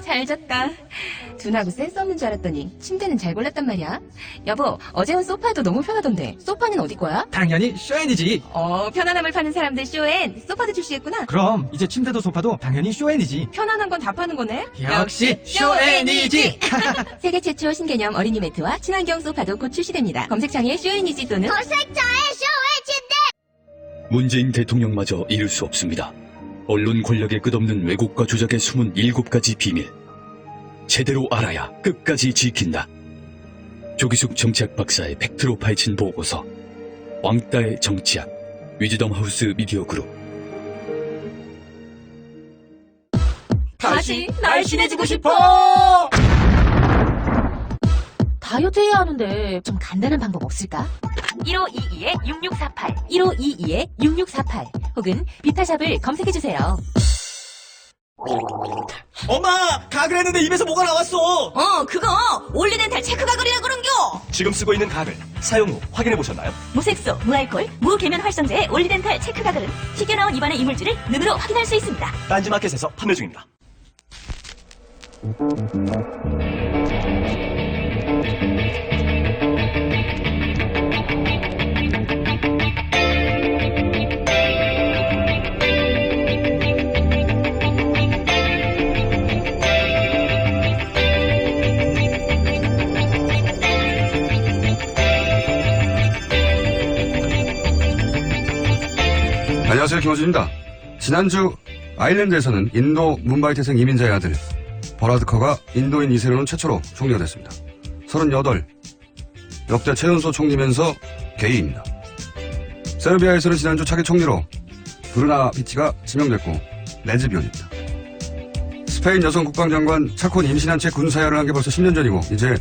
잘 잤다. 둔하고 센스 없는 줄 알았더니 침대는 잘 골랐단 말이야. 여보, 어제 온 소파도 너무 편하던데 소파는 어디 거야? 당연히 쇼앤이지. 편안함을 파는 사람들 쇼엔 소파도 출시했구나. 그럼 이제 침대도 소파도 당연히 쇼앤이지. 편안한 건 다 파는 거네. 역시 쇼앤이지. 세계 최초 신개념 어린이 매트와 친환경 소파도 곧 출시됩니다. 검색창에 쇼앤이지 또는 문재인 대통령마저 잃을 수 없습니다. 언론 권력의 끝없는 왜곡과 조작의 숨은 7가지 비밀. 제대로 알아야 끝까지 지킨다. 조기숙 정치학 박사의 팩트로 파헤친 보고서. 왕따의 정치학. 위즈덤 하우스 미디어 그룹. 다시 날씬해지고 싶어. 다이어트 해야 하는데 좀 간단한 방법 없을까? 1522-6648 1522-6648 혹은 비타샵을 검색해주세요. 엄마, 가글 했는데 입에서 뭐가 나왔어. 그거 올리덴탈 체크가글이라 그런겨. 지금 쓰고 있는 가글 사용 후 확인해 보셨나요? 무색소, 무알콜, 무계면 활성제의 올리덴탈 체크가글은 튀겨나온 입안의 이물질을 눈으로 확인할 수 있습니다. 딴지마켓에서 판매 중입니다. 안녕하세요, 김호준입니다. 지난주 아일랜드에서는 인도 문바이 태생 이민자의 아들 버라드 커가 인도인 이세로는 최초로 총리가 됐습니다. 38, 역대 최연소 총리면서 게이입니다. 세르비아에서는 지난주 차기 총리로 브루나 비치가 지명됐고 레즈비언입니다. 스페인 여성 국방장관 차콘 임신한 채 군사야를 한 게 벌써 10년 전이고 이제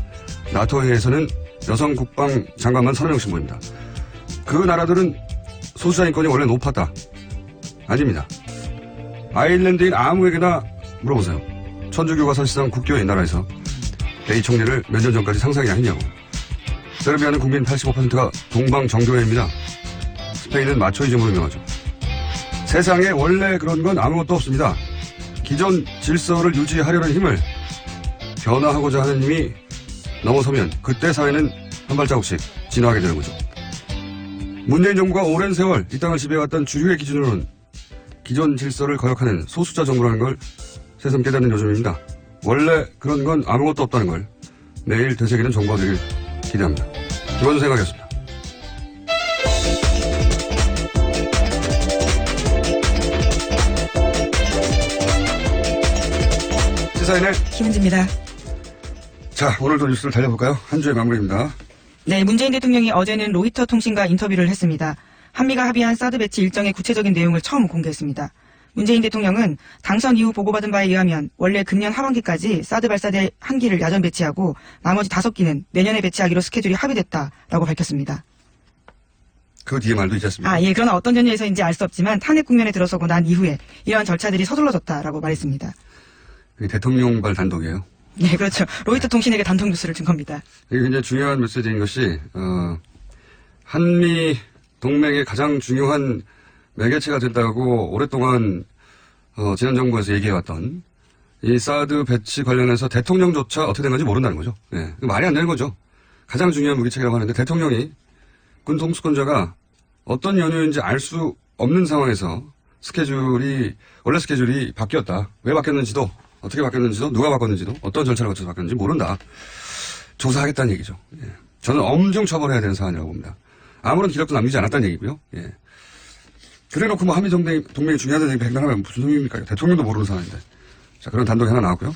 나토회에서는 여성 국방장관만 3명씩 모입니다. 그 나라들은 소수자 인권이 원래 높았다. 아닙니다. 아일랜드인 아무에게나 물어보세요. 천주교가 사실상 국교의 나라에서 게이 총리를 몇 년 전까지 상상이나 했냐고. 세르비아는 국민 85%가 동방 정교회입니다. 스페인은 마초이즘으로 유명하죠. 세상에 원래 그런 건 아무것도 없습니다. 기존 질서를 유지하려는 힘을 변화하고자 하는 힘이 넘어서면 그때 사회는 한 발자국씩 진화하게 되는 거죠. 문재인 정부가 오랜 세월 이 땅을 지배해왔던 주류의 기준으로는 기존 질서를 거역하는 소수자 정부라는 걸 새삼 깨닫는 요즘입니다. 원래 그런 건 아무것도 없다는 걸 내일 되새기는 정부가 되길 기대합니다. 김원준 생각이었습니다. 시사인의 김은지입니다. 자, 오늘도 뉴스를 달려볼까요? 한 주의 마무리입니다. 네, 문재인 대통령이 어제는 로이터 통신과 인터뷰를 했습니다. 한미가 합의한 사드 배치 일정의 구체적인 내용을 처음 공개했습니다. 문재인 대통령은 당선 이후 보고받은 바에 의하면 원래 금년 하반기까지 사드 발사대 1기를 야전 배치하고 나머지 5기는 내년에 배치하기로 스케줄이 합의됐다라고 밝혔습니다. 그 뒤에 말도 있지 않습니까? 예, 그러나 어떤 전제에서인지 알 수 없지만 탄핵 국면에 들어서고 난 이후에 이러한 절차들이 서둘러졌다라고 말했습니다. 그게 대통령발 단독이에요. 네, 그렇죠. 로이터 통신에게 단독 뉴스를 준 겁니다. 이게 굉장히 중요한 메시지인 것이 한미 동맹의 가장 중요한 매개체가 된다고 오랫동안 지난 정부에서 얘기해왔던 이 사드 배치 관련해서 대통령조차 어떻게 된 건지 모른다는 거죠. 예, 말이 안 되는 거죠. 가장 중요한 무기체계라고 하는데 대통령이 군 통수권자가 어떤 연유인지 알 수 없는 상황에서 원래 스케줄이 바뀌었다. 왜 바뀌었는지도 어떻게 바뀌었는지도 누가 바꿨는지도 어떤 절차를 거쳐서 바뀌었는지 모른다. 조사하겠다는 얘기죠. 예. 저는 엄중 처벌해야 되는 사안이라고 봅니다. 아무런 기록도 남기지 않았다는 얘기고요. 예. 그래놓고 뭐 한미 동맹이 중요하다는 얘기 백날 하면 무슨 소용입니까? 대통령도 모르는 사안인데. 자, 그런 단독이 하나 나왔고요.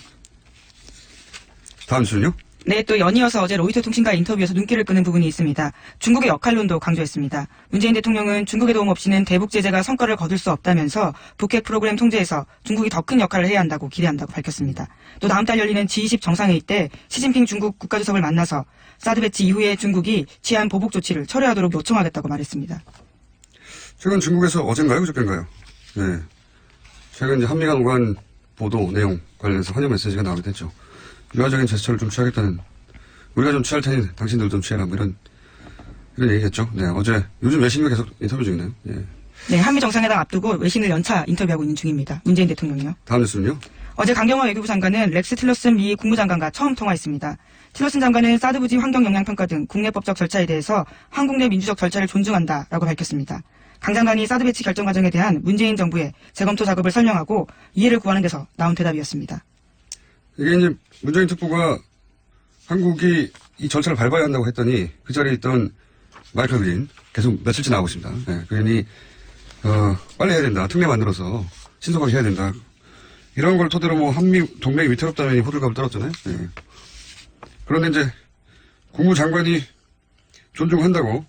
다음 뉴스는요? 네, 또 연이어서 어제 로이터 통신과 인터뷰에서 눈길을 끄는 부분이 있습니다. 중국의 역할론도 강조했습니다. 문재인 대통령은 중국의 도움 없이는 대북 제재가 성과를 거둘 수 없다면서 북핵 프로그램 통제에서 중국이 더 큰 역할을 해야 한다고 기대한다고 밝혔습니다. 또 다음 달 열리는 G20 정상회의 때 시진핑 중국 국가주석을 만나서 사드 배치 이후에 중국이 치안 보복 조치를 철회하도록 요청하겠다고 말했습니다. 최근 중국에서 어젠가요? 그저께인가요? 네. 최근 이제 한미 간 오간 보도 내용 관련해서 환영 메시지가 나오게 됐죠. 유화적인 제스처를 좀 취하겠다는, 우리가 좀 취할 테니 당신들 좀 취해라, 뭐 이런 얘기겠죠. 네, 어제, 요즘 외신과 계속 인터뷰 중이네요. 예. 네, 한미 정상회담 앞두고 외신을 연차 인터뷰하고 있는 중입니다. 문재인 대통령이요. 다음 뉴스는요? 어제 강경화 외교부 장관은 렉스 틸러슨 미 국무장관과 처음 통화했습니다. 틸러슨 장관은 사드 부지 환경영향평가 등 국내법적 절차에 대해서 한국 내 민주적 절차를 존중한다라고 밝혔습니다. 강 장관이 사드 배치 결정 과정에 대한 문재인 정부의 재검토 작업을 설명하고 이해를 구하는 데서 나온 대답이었습니다. 이게 이제 문재인 특보가 한국이 이 절차를 밟아야 한다고 했더니 그 자리에 있던 마이클 그린 계속 며칠째 나오고 있습니다. 네, 그러니 빨리 해야 된다. 특례 만들어서 신속하게 해야 된다. 이런 걸 토대로 뭐 한미 동맹이 위태롭다는 호들갑을 떨었잖아요. 네. 그런데 이제 국무장관이 존중한다고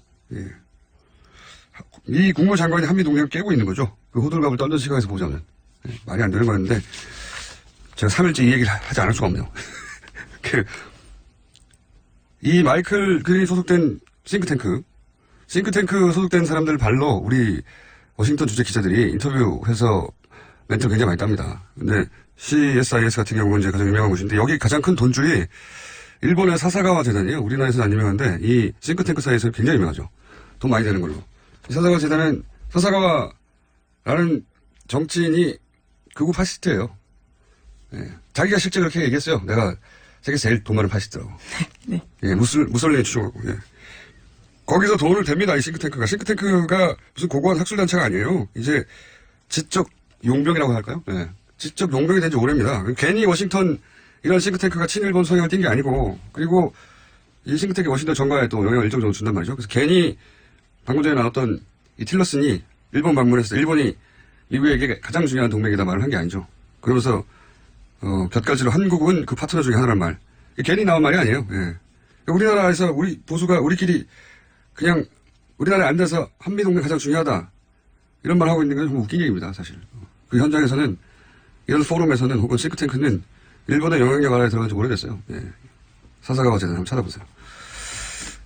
이 국무장관이 한미 동맹을 깨고 있는 거죠. 그 호들갑을 떨던 시각에서 보자면 말이 안 되는 거였는데 제가 3일째 이 얘기를 하지 않을 수가 없네요. 이 마이클 그린이 소속된 싱크탱크 소속된 사람들 발로 우리 워싱턴 주재 기자들이 인터뷰해서 멘트를 굉장히 많이 땁니다. 근데 CSIS 같은 경우는 이제 가장 유명한 곳인데 여기 가장 큰 돈줄이 일본의 사사가와 재단이에요. 우리나라에서는 안 유명한데 이 싱크탱크 사이에서 굉장히 유명하죠. 돈 많이 되는 걸로. 이 사사가와 재단은 사사가와라는 정치인이 극우 파시스트예요. 예, 자기가 실제 그렇게 얘기했어요. 내가 세계에서 제일 돈 많은 파시스트라고. 네. 예, 무솔리니 추종하고. 예. 거기서 돈을 댑니다. 이 싱크탱크가. 싱크탱크가 무슨 고고한 학술단체가 아니에요. 이제 지적 용병이라고 할까요? 예. 지적 용병이 된 지 오래입니다. 괜히 워싱턴 이런 싱크탱크가 친일본 성향을 띈 게 아니고 그리고 이 싱크탱크 워싱턴 정가에 또 영향을 일정 정도 준단 말이죠. 그래서 괜히 방금 전에 나왔던 이 틸러슨이 일본 방문해서 일본이 미국에게 가장 중요한 동맹이다 말을 한 게 아니죠. 그러면서 곁가지로 한국은 그 파트너 중에 하나란 말. 괜히 나온 말이 아니에요. 예. 우리나라에서 우리 보수가 우리끼리 그냥 우리나라에 앉아서 한미동맹 가장 중요하다. 이런 말 하고 있는 건 좀 웃긴 얘기입니다, 사실. 그 현장에서는 이런 포럼에서는 혹은 싱크탱크는 일본의 영향력 아래에 들어간 지 오래됐어요. 예. 사사가와 재단 한번 찾아보세요.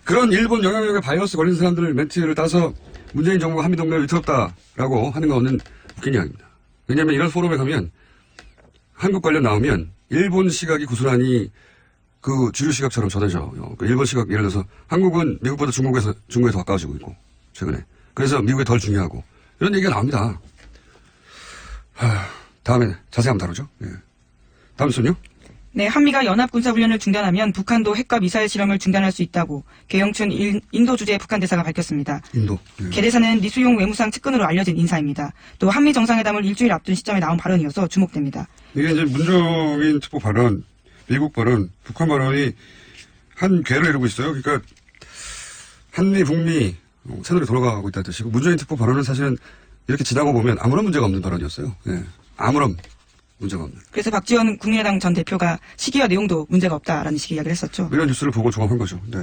그런 일본 영향력에 바이러스 걸린 사람들 멘트를 따서 문재인 정부가 한미동맹을 위태롭다라고 하는 거는 웃긴 이야기입니다. 왜냐하면 이런 포럼에 가면 한국 관련 나오면 일본 시각이 고스란히 그 주류 시각처럼 전해져. 그 일본 시각 예를 들어서 한국은 미국보다 중국에 더 가까워지고 있고 최근에. 그래서 미국이 덜 중요하고 이런 얘기가 나옵니다. 다음에 자세히 한번 다루죠. 예. 다음 순요. 네, 한미가 연합군사훈련을 중단하면 북한도 핵과 미사일 실험을 중단할 수 있다고 계영춘 인도 주재 북한 대사가 밝혔습니다. 인도. 예. 개 대사는 리수용 외무상 측근으로 알려진 인사입니다. 또 한미 정상회담을 일주일 앞둔 시점에 나온 발언이어서 주목됩니다. 이게 이제 문정인 특보 발언, 미국 발언, 북한 발언이 한 궤를 이루고 있어요. 그러니까 한미, 북미 채널이 돌아가고 있다는 뜻이고 문재인 특보 발언은 사실은 이렇게 지나고 보면 아무런 문제가 없는 발언이었어요. 예. 아무런 문제가 없는. 그래서 박지원 국민의당 전 대표가 시기와 내용도 문제가 없다라는 식의 이야기를 했었죠. 이런 뉴스를 보고 종합한 거죠. 네.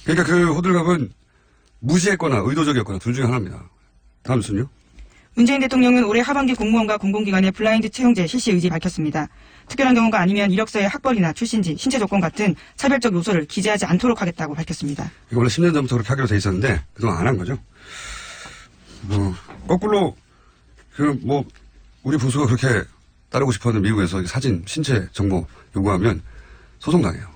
그러니까 그 호들갑은 무시했거나 의도적이었거나 둘 중에 하나입니다. 다음 순요. 문재인 대통령은 올해 하반기 공무원과 공공기관의 블라인드 채용제 실시 의지 밝혔습니다. 특별한 경우가 아니면 이력서에 학벌이나 출신지, 신체 조건 같은 차별적 요소를 기재하지 않도록 하겠다고 밝혔습니다. 이거 원래 10년 전부터 그렇게 하기로 돼 있었는데 그동안 안 한 거죠. 거꾸로 우리 보수가 그렇게 따르고 싶어하는 미국에서 사진, 신체 정보 요구하면 소송당해요.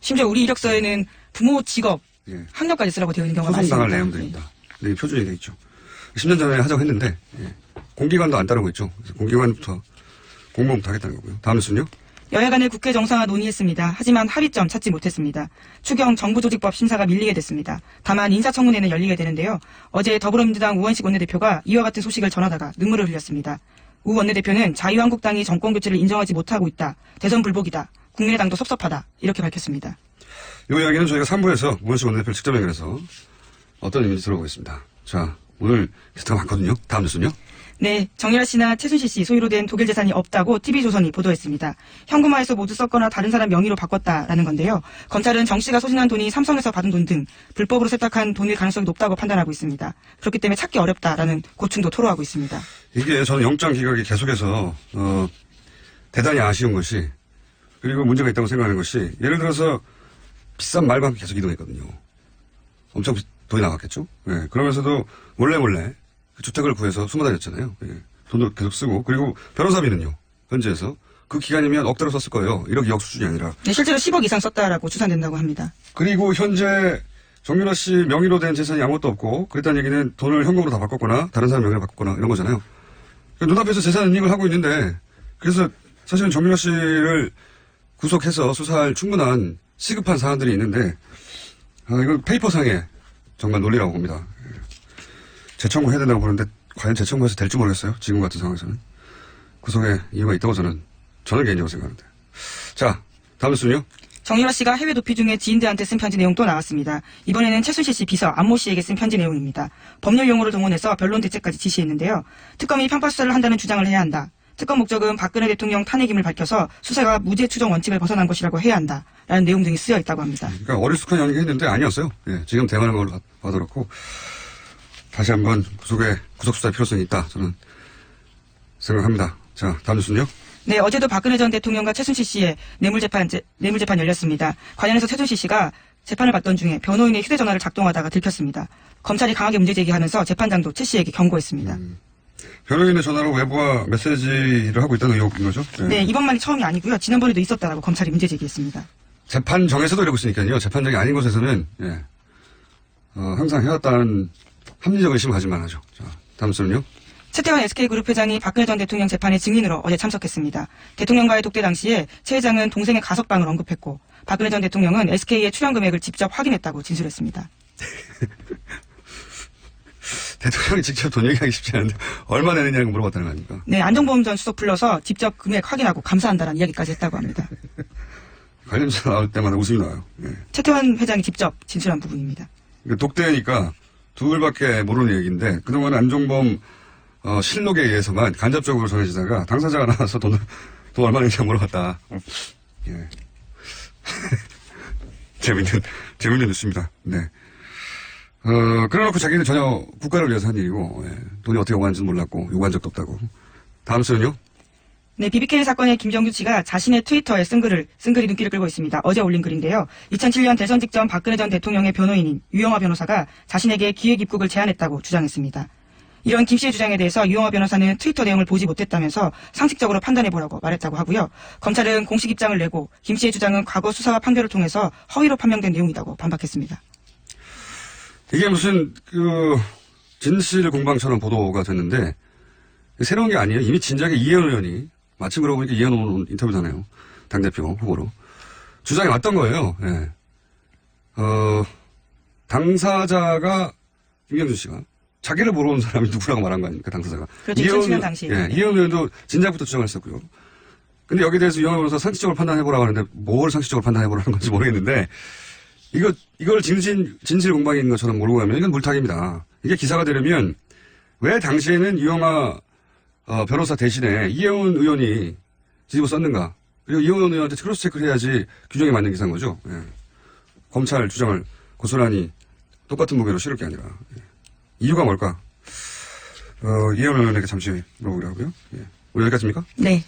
심지어 우리 이력서에는 부모, 직업, 예. 학력까지 쓰라고 되어 있는 경우가 소송당할 많습니다. 내용들입니다. 네, 표준이 돼 있죠. 10년 전에 하자고 했는데 공기관도 안 따르고 있죠. 그래서 공기관부터 공무원부터 하겠다는 거고요. 다음 순요. 여야 간의 국회 정상화 논의했습니다. 하지만 합의점 찾지 못했습니다. 추경 정부조직법 심사가 밀리게 됐습니다. 다만 인사청문회는 열리게 되는데요. 어제 더불어민주당 우원식 원내대표가 이와 같은 소식을 전하다가 눈물을 흘렸습니다. 우 원내대표는 자유한국당이 정권교체를 인정하지 못하고 있다. 대선 불복이다. 국민의당도 섭섭하다. 이렇게 밝혔습니다. 이 이야기는 저희가 3부에서 우원식 원내대표를 직접 연결해서 어떤 의미인지 들어보겠습니다. 자, 오늘 게스트가 많거든요. 다음 뉴스는요. 네, 정유라 씨나 최순실 씨 소유로 된 독일 재산이 없다고 TV조선이 보도했습니다. 현금화해서 모두 썼거나 다른 사람 명의로 바꿨다라는 건데요. 검찰은 정 씨가 소진한 돈이 삼성에서 받은 돈 등 불법으로 세탁한 돈일 가능성이 높다고 판단하고 있습니다. 그렇기 때문에 찾기 어렵다라는 고충도 토로하고 있습니다. 이게 저는 영장 기각이 계속해서 대단히 아쉬운 것이 그리고 문제가 있다고 생각하는 것이 예를 들어서 비싼 말과 함께 계속 이동했거든요. 엄청 돈이 나갔겠죠. 예, 그러면서도 몰래 그 주택을 구해서 숨어 다녔잖아요. 예, 돈도 계속 쓰고 그리고 변호사비는요. 현지에서 그 기간이면 억대로 썼을 거예요. 1억 2억 수준이 아니라. 네, 실제로 10억 이상 썼다라고 추산된다고 합니다. 그리고 현재 정유라 씨 명의로 된 재산이 아무것도 없고 그랬다는 얘기는 돈을 현금으로 다 바꿨거나 다른 사람 명의로 바꿨거나 이런 거잖아요. 눈앞에서 재산 은닉을 하고 있는데 그래서 사실은 정유라 씨를 구속해서 수사할 충분한 시급한 사안들이 있는데, 이건 페이퍼상의 정말 논리라고 봅니다. 재청구 해야 된다고 보는데, 과연 재청구해서 될지 모르겠어요. 지금 같은 상황에서는. 구속에 이유가 있다고 저는 개인적으로 생각하는데. 자, 다음 뉴스는요? 정유라 씨가 해외 도피 중에 지인들한테 쓴 편지 내용 또 나왔습니다. 이번에는 최순실 씨 비서 안모 씨에게 쓴 편지 내용입니다. 법률 용어를 동원해서 변론 대책까지 지시했는데요. 특검이 편파 수사를 한다는 주장을 해야 한다. 특검 목적은 박근혜 대통령 탄핵임을 밝혀서 수사가 무죄 추정 원칙을 벗어난 것이라고 해야 한다. 라는 내용 등이 쓰여 있다고 합니다. 그러니까 어리숙한 연기 했는데 아니었어요. 예, 지금 대응하는 걸로 봐도 그렇고, 다시 한번 구속수사의 필요성이 있다. 저는 생각합니다. 자, 다음 뉴스는요? 네, 어제도 박근혜 전 대통령과 최순실 씨의 뇌물재판 열렸습니다. 관련해서 최순실 씨가 재판을 받던 중에 변호인의 휴대전화를 작동하다가 들켰습니다. 검찰이 강하게 문제 제기하면서 재판장도 최 씨에게 경고했습니다. 변호인의 전화로 외부와 메시지를 하고 있다는 의혹인 거죠? 네, 이번만이 처음이 아니고요. 지난번에도 있었다라고 검찰이 문제 제기했습니다. 재판정에서도 이러고 있으니까요. 재판정이 아닌 곳에서는, 항상 해왔다는 합리적 의심을 가질만 하죠. 자, 다음 뉴스는요? 최태원 SK그룹 회장이 박근혜 전 대통령 재판에 증인으로 어제 참석했습니다. 대통령과의 독대 당시에 최 회장은 동생의 가석방을 언급했고 박근혜 전 대통령은 SK의 출연 금액을 직접 확인했다고 진술했습니다. 대통령이 직접 돈 얘기하기 쉽지 않은데 얼마 내느냐고 물어봤다는 거 아닙니까? 네, 안종범 전 수석 불러서 직접 금액 확인하고 감사한다는 이야기까지 했다고 합니다. 관련자 나올 때마다 웃음이 나와요. 예. 최태원 회장이 직접 진술한 부분입니다. 그러니까 독대니까 둘밖에 모르는 얘기인데 그동안 안종범 실록에 의해서만 간접적으로 전해지다가 당사자가 나와서 돈 얼마 내는지 물어봤다. 예. 재밌는 뉴스입니다. 네. 그래놓고 자기는 전혀 국가를 위해서 한 일이고, 돈이 어떻게 오가는지도 몰랐고, 요구한 적도 없다고. 다음 수는요? 네, BBK 사건의 김정규 씨가 자신의 트위터에 쓴 글이 눈길을 끌고 있습니다. 어제 올린 글인데요. 2007년 대선 직전 박근혜 전 대통령의 변호인인 유영하 변호사가 자신에게 기획 입국을 제안했다고 주장했습니다. 이런 김 씨의 주장에 대해서 유영하 변호사는 트위터 내용을 보지 못했다면서 상식적으로 판단해보라고 말했다고 하고요. 검찰은 공식 입장을 내고 김 씨의 주장은 과거 수사와 판결을 통해서 허위로 판명된 내용이라고 반박했습니다. 이게 무슨, 진실 공방처럼 보도가 됐는데, 새로운 게 아니에요. 이미 진작에 이혜원 의원이, 마침 그러고 보니까 이혜원 의원 인터뷰잖아요. 당대표 후보로. 주장이 왔던 거예요. 예. 당사자가, 김경준 씨가, 자기를 모르는 사람이 누구라고 말한 거 아닙니까, 당사자가. 그렇죠. 2007년 당시에. 예, 이혜원 의원도 진작부터 주장을 했었고요. 근데 여기에 대해서 유영하 변호사 상식적으로 판단해보라고 하는데, 뭘 상식적으로 판단해보라는 건지 모르겠는데, 이걸 진실 공방인 것처럼 몰고 가면 이건 물타기입니다. 이게 기사가 되려면 왜 당시에는 유영하 변호사 대신에 이혜원 의원이 뒤집어 썼는가. 그리고 이혜원 의원한테 크로스 체크를 해야지 규정에 맞는 기사인 거죠. 예. 검찰 주장을 고스란히 똑같은 무게로 실을 게 아니라. 예. 이유가 뭘까? 이혜원 의원에게 잠시 물어보기로 하고요. 예. 오늘 여기까지입니까? 네.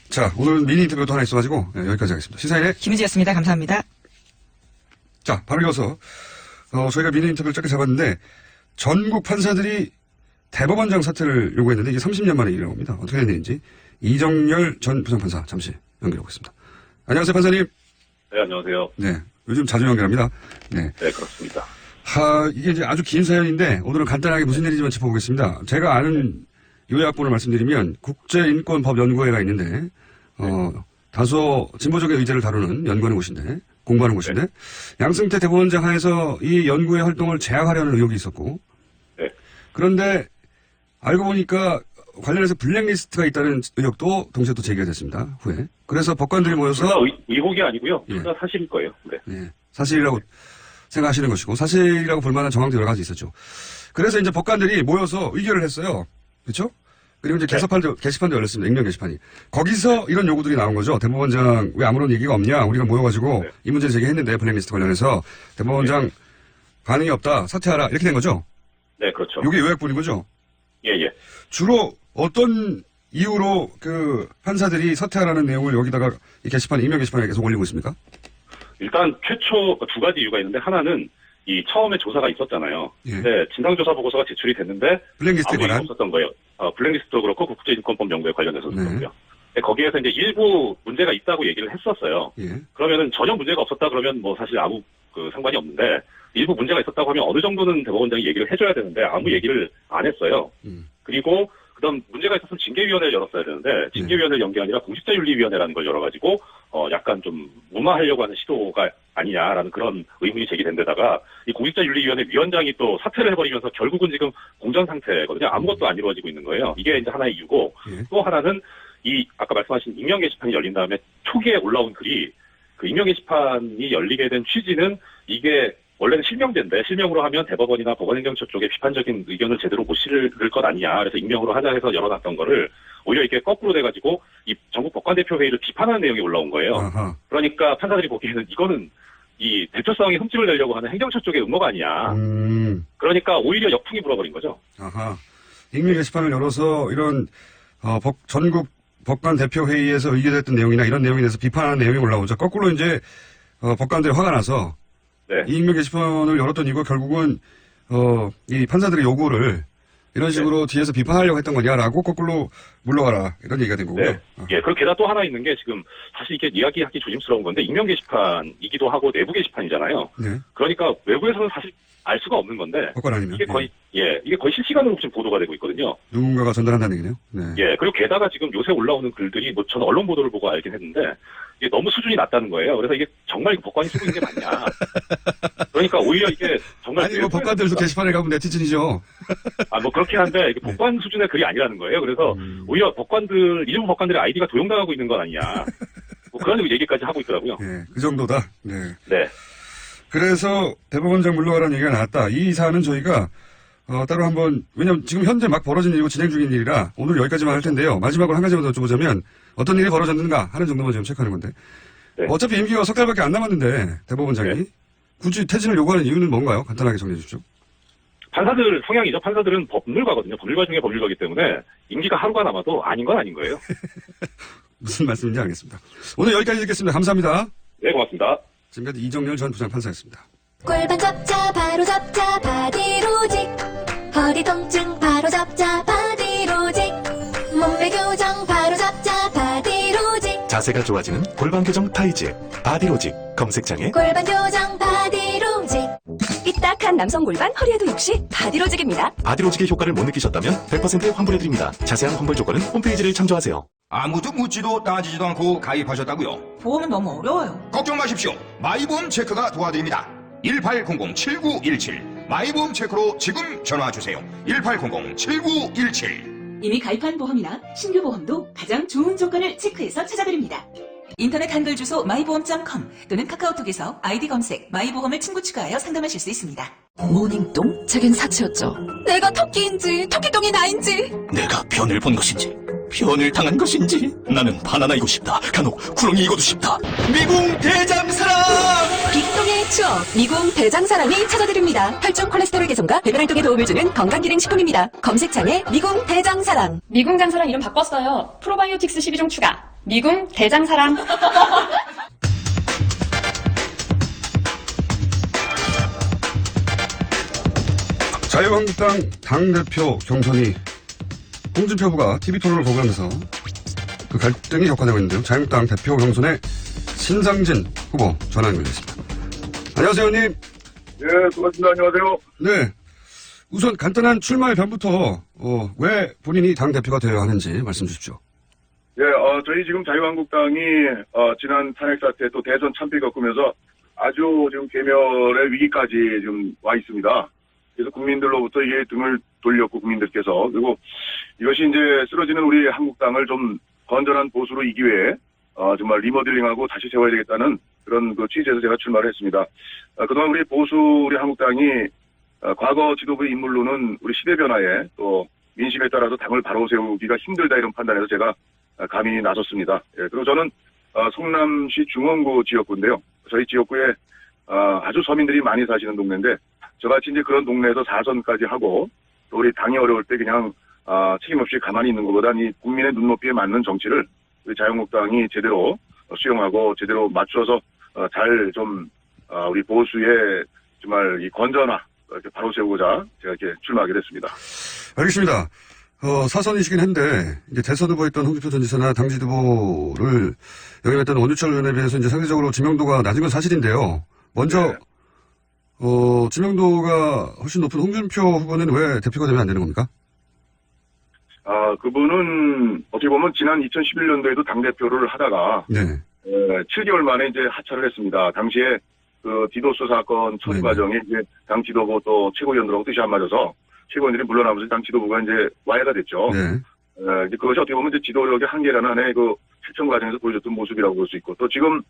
자, 오늘 미니 인터뷰도 하나 있어가지고 여기까지 하겠습니다. 시사인의 김은지였습니다. 감사합니다. 자, 바로 이어서, 저희가 미니 인터뷰를 짧게 잡았는데, 전국 판사들이 대법원장 사퇴를 요구했는데, 이게 30년 만에 일어난 겁니다. 어떻게 된 일인지. 이정열 전 부장판사, 잠시 연결해보겠습니다. 안녕하세요, 판사님. 네, 안녕하세요. 네. 요즘 자주 연결합니다. 네. 네, 그렇습니다. 이게 이제 아주 긴 사연인데, 오늘은 간단하게 무슨 일인지만 짚어보겠습니다. 제가 아는 요약본을 말씀드리면, 국제인권법연구회가 있는데, 다소 진보적인 의제를 다루는 연구하는 곳인데, 공부하는 곳인데, 양승태 대법원장 하에서 이 연구의 활동을 제약하려는 의혹이 있었고, 네. 그런데 알고 보니까 관련해서 블랙리스트가 있다는 의혹도 동시에 또 제기가 됐습니다. 후에. 그래서 법관들이 모여서 의혹이 아니고요. 예. 둘 다 사실일 거예요. 네. 네, 사실이라고 생각하시는 것이고 사실이라고 볼 만한 정황도 여러 가지 있었죠. 그래서 이제 법관들이 모여서 의결을 했어요. 그렇죠? 그리고 이제 게시판도 열렸습니다. 익명 게시판이. 거기서 이런 요구들이 나온 거죠. 대법원장 왜 아무런 얘기가 없냐. 우리가 모여가지고 이 문제를 제기했는데 블랙리스트 관련해서 대법원장 반응이 없다. 사퇴하라. 이렇게 된 거죠. 네, 그렇죠. 이게 요약본인 거죠. 예. 주로 어떤 이유로 그 판사들이 사퇴하라는 내용을 여기다가 이 게시판에 익명 게시판에 계속 올리고 있습니까? 일단 최초 두 가지 이유가 있는데 하나는 이 처음에 조사가 있었잖아요. 예. 네, 진상조사 보고서가 제출이 됐는데 블랙리스트에 아무 이유가 관한. 없었던 거예요. 블랙리스트도 그렇고 국제인권법 연구에 관련해서도 네. 그렇고요. 네, 거기에서 이제 일부 문제가 있다고 얘기를 했었어요. 예. 그러면은 전혀 문제가 없었다 그러면 뭐 사실 아무 상관이 없는데 일부 문제가 있었다고 하면 어느 정도는 대법원장이 얘기를 해줘야 되는데 아무 얘기를 안 했어요. 그리고 그다음 문제가 있었으면 징계위원회를 열었어야 되는데 징계위원회를 연 게 아니라 공직자윤리위원회라는 걸 열어가지고 약간 좀 무마하려고 하는 시도가 아니냐라는 그런 의문이 제기된 데다가 이 공직자윤리위원회 위원장이 또 사퇴를 해버리면서 결국은 지금 공전 상태거든요. 아무것도 안 이루어지고 있는 거예요. 이게 이제 하나의 이유고 또 하나는 이 아까 말씀하신 익명 게시판이 열린 다음에 초기에 올라온 글이 그 익명 게시판이 열리게 된 취지는 이게 원래는 실명제인데 실명으로 하면 대법원이나 법원행정처 쪽에 비판적인 의견을 제대로 못 실을 것 아니냐. 그래서 익명으로 하자 해서 열어놨던 거를 오히려 이렇게 거꾸로 돼가지고 이 전국 법관대표회의를 비판하는 내용이 올라온 거예요. 아하. 그러니까 판사들이 보기에는 이거는 이 대표성에 흠집을 내려고 하는 행정처 쪽의 음모가 아니냐. 그러니까 오히려 역풍이 불어버린 거죠. 아하. 익명 게시판을 열어서 이런 전국 법관 대표회의에서 의결됐던 내용이나 이런 내용에 대해서 비판하는 내용이 올라오죠. 거꾸로 이제 법관들이 화가 나서 네. 이 익명 게시판을 열었던 이유가 결국은 이 판사들의 요구를 이런 식으로 뒤에서 비판하려고 했던 거냐라고 거꾸로 물러가라 이런 얘기가 된 거고요. 네. 예, 그리고 게다가 또 하나 있는 게 지금 사실 이게 이야기하기 조심스러운 건데 익명 게시판이기도 하고 내부 게시판이잖아요. 네. 그러니까 외부에서는 사실 알 수가 없는 건데 법관 아니면 이게 거의 이게 거의 실시간으로 지금 보도가 되고 있거든요. 누군가가 전달한다는 얘기네요. 네. 예, 그리고 게다가 지금 요새 올라오는 글들이 뭐 저는 언론 보도를 보고 알긴 했는데 이게 너무 수준이 낮다는 거예요. 그래서 이게 정말 법관이 쓰고 있는 게 맞냐? 그러니까 오히려 이게 정말 아니 뭐 법관들도 게시판에 가면 네티즌이죠. 뭐 그렇긴 한데 이게 법관 수준의 글이 아니라는 거예요. 그래서 오히려 일부 법관들의 아이디가 도용당하고 있는 건 아니냐? 뭐 그런 얘기까지 하고 있더라고요. 네, 그 정도다. 네. 네. 그래서 대법원장 물러가라는 얘기가 나왔다. 이 사안은 저희가 따로 한번 왜냐면 지금 현재 막 벌어진 일이고 진행 중인 일이라 오늘 여기까지만 할 텐데요. 마지막으로 한 가지만 더 여쭤보자면 어떤 일이 벌어졌는가 하는 정도만 지금 체크하는 건데 네. 어차피 임기가 석 달밖에 안 남았는데 대법원장이 네. 굳이 퇴진을 요구하는 이유는 뭔가요? 간단하게 정리해 주십시오. 판사들 성향이죠. 판사들은 법률가거든요. 법률가 중에 법률가이기 때문에 임기가 하루가 남아도 아닌 건 아닌 거예요. 무슨 말씀인지 알겠습니다. 오늘 여기까지 듣겠습니다. 감사합니다. 네, 고맙습니다. 지금까지 이정열 전 부장판사였습니다. 골반 잡자 바로 잡자 바디로직 허리 통증 바로 잡자 바디로직 몸매 교정 바로 잡자 바디로직 자세가 좋아지는 골반 교정 타이즈 바디로직 검색창에 골반 교정 바디로직 삐딱한 남성 골반 허리에도 역시 바디로직입니다. 바디로직의 효과를 못 느끼셨다면 100% 환불해드립니다. 자세한 환불 조건은 홈페이지를 참조하세요. 아무도 묻지도 따지지도 않고 가입하셨다고요? 보험은 너무 어려워요. 걱정 마십시오. 마이보험 체크가 도와드립니다. 1800-7917 마이보험 체크로 지금 전화주세요. 1800-7917 이미 가입한 보험이나 신규 보험도 가장 좋은 조건을 체크해서 찾아드립니다. 인터넷 한글 주소 마이보험.com 또는 카카오톡에서 아이디 검색 마이보험을 친구 추가하여 상담하실 수 있습니다. 모닝똥? 제겐 사치였죠. 내가 토끼인지 토끼똥이 나인지 내가 변을 본 것인지 변을 당한 것인지 나는 바나나이고 싶다. 간혹 구렁이이고도 싶다. 미궁 대장사랑! 빅똥의 추억 미궁 대장사랑이 찾아드립니다. 혈중 콜레스테롤 개선과 배변 활동에 도움을 주는 건강기능식품입니다. 검색창에 미궁 대장사랑. 미궁 장사랑 이름 바꿨어요. 프로바이오틱스 12종 추가. 미궁 대장사랑. 자유한국당 당대표 경선이 홍준표 후보가 TV토론을 거부하면서 그 갈등이 격화되고 있는데요. 자유한국당 대표 경선의 신상진 후보 전화 연결됐습니다. 안녕하세요, 의원님. 네, 고맙습니다. 안녕하세요. 네. 우선 간단한 출마의 변부터 왜 본인이 당대표가 되어야 하는지 말씀 주십시오. 예, 저희 지금 자유한국당이 지난 탄핵 사태 또 대선 참패 겪으면서 아주 지금 괴멸의 위기까지 지금 와 있습니다. 그래서 국민들로부터 이게 등을 돌렸고 국민들께서 그리고 이것이 이제 쓰러지는 우리 한국당을 좀 건전한 보수로 이기 위해 정말 리모델링하고 다시 세워야 되겠다는 그런 그 취지에서 제가 출마를 했습니다. 그동안 우리 보수 우리 한국당이 과거 지도부의 인물로는 우리 시대 변화에 또 민심에 따라서 당을 바로 세우기가 힘들다 이런 판단에서 제가 감히 나섰습니다. 예, 그리고 저는 성남시 중원구 지역구인데요. 저희 지역구에 아주 서민들이 많이 사시는 동네인데 저같이 이제 그런 동네에서 4선까지 하고 또 우리 당이 어려울 때 그냥 책임 없이 가만히 있는 것보다는 이 국민의 눈높이에 맞는 정치를 우리 자유한국당이 제대로 수용하고 제대로 맞춰서 잘 좀 우리 보수의 정말 이 건전화 이렇게 바로 세우고자 제가 이렇게 출마하게 됐습니다. 알겠습니다. 사선이시긴 한데 이제 대선 후보였던 홍준표 전 지사나 당 지도부를 영입했던 원유철 의원에 비해서 이제 상대적으로 지명도가 낮은 건 사실인데요. 먼저 네. 지명도가 훨씬 높은 홍준표 후보는 왜 대표가 되면 안 되는 겁니까? 그분은 어떻게 보면 지난 2011년도에도 당대표를 하다가, 네. 7개월 만에 이제 하차를 했습니다. 당시에 그 디도스 사건 처리 네네. 과정에 이제 당 지도부 또 최고위원들하고 뜻이 안 맞아서 최고위원들이 물러나면서 당 지도부가 이제 와해가 됐죠. 네. 이제 그것이 어떻게 보면 이제 지도력의 한계라는 하나의 그 실천 과정에서 보여줬던 모습이라고 볼 수 있고, 또 지금,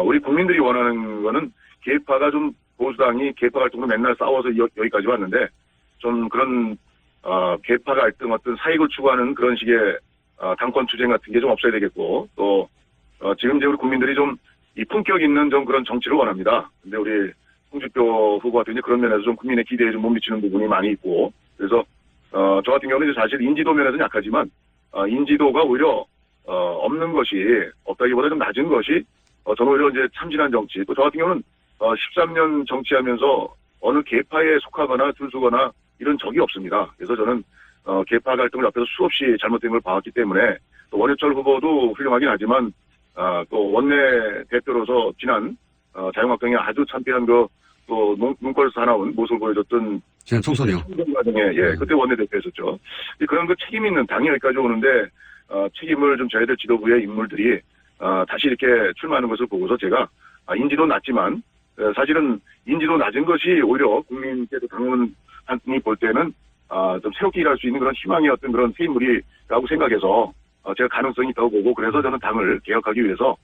우리 국민들이 원하는 거는 계파가 좀 보수당이 계파 갈등으로 맨날 싸워서 여기까지 왔는데, 좀 그런, 계파 갈등 어떤 사익을 추구하는 그런 식의, 당권 투쟁 같은 게 좀 없어야 되겠고, 또, 지금 이제 우리 국민들이 좀 이 품격 있는 좀 그런 정치를 원합니다. 근데 우리 홍준표 후보 같은 경우 그런 면에서 좀 국민의 기대에 좀 못 미치는 부분이 많이 있고, 그래서, 저 같은 경우는 이제 사실 인지도 면에서는 약하지만, 인지도가 오히려, 없는 것이, 없다기보다 좀 낮은 것이, 저는 오히려 이제 참신한 정치, 또 저 같은 경우는, 13년 정치하면서 어느 계파에 속하거나 줄서거나 이런 적이 없습니다. 그래서 저는, 계파 갈등을 옆에서 수없이 잘못된 걸 봐왔기 때문에, 또 원효철 후보도 훌륭하긴 하지만, 또 원내 대표로서 지난, 자유한국당이 아주 참패한 또 눈꼴 사나운 모습을 보여줬던 지난 총선이요. 총선 과정에 그때 원내대표였었죠. 그런 그 책임 있는 당이 여기까지 오는데 책임을 좀 져야 될 지도부의 인물들이 다시 이렇게 출마하는 것을 보고서 제가 인지도 낮지만 사실은 인지도 낮은 것이 오히려 국민께서 당원이 볼 때는 좀 새롭게 일할 수 있는 그런 희망의 어떤 그런 새 인물이라고 생각해서 제가 가능성이 있다고 보고, 그래서 저는 당을 개혁하기 위해서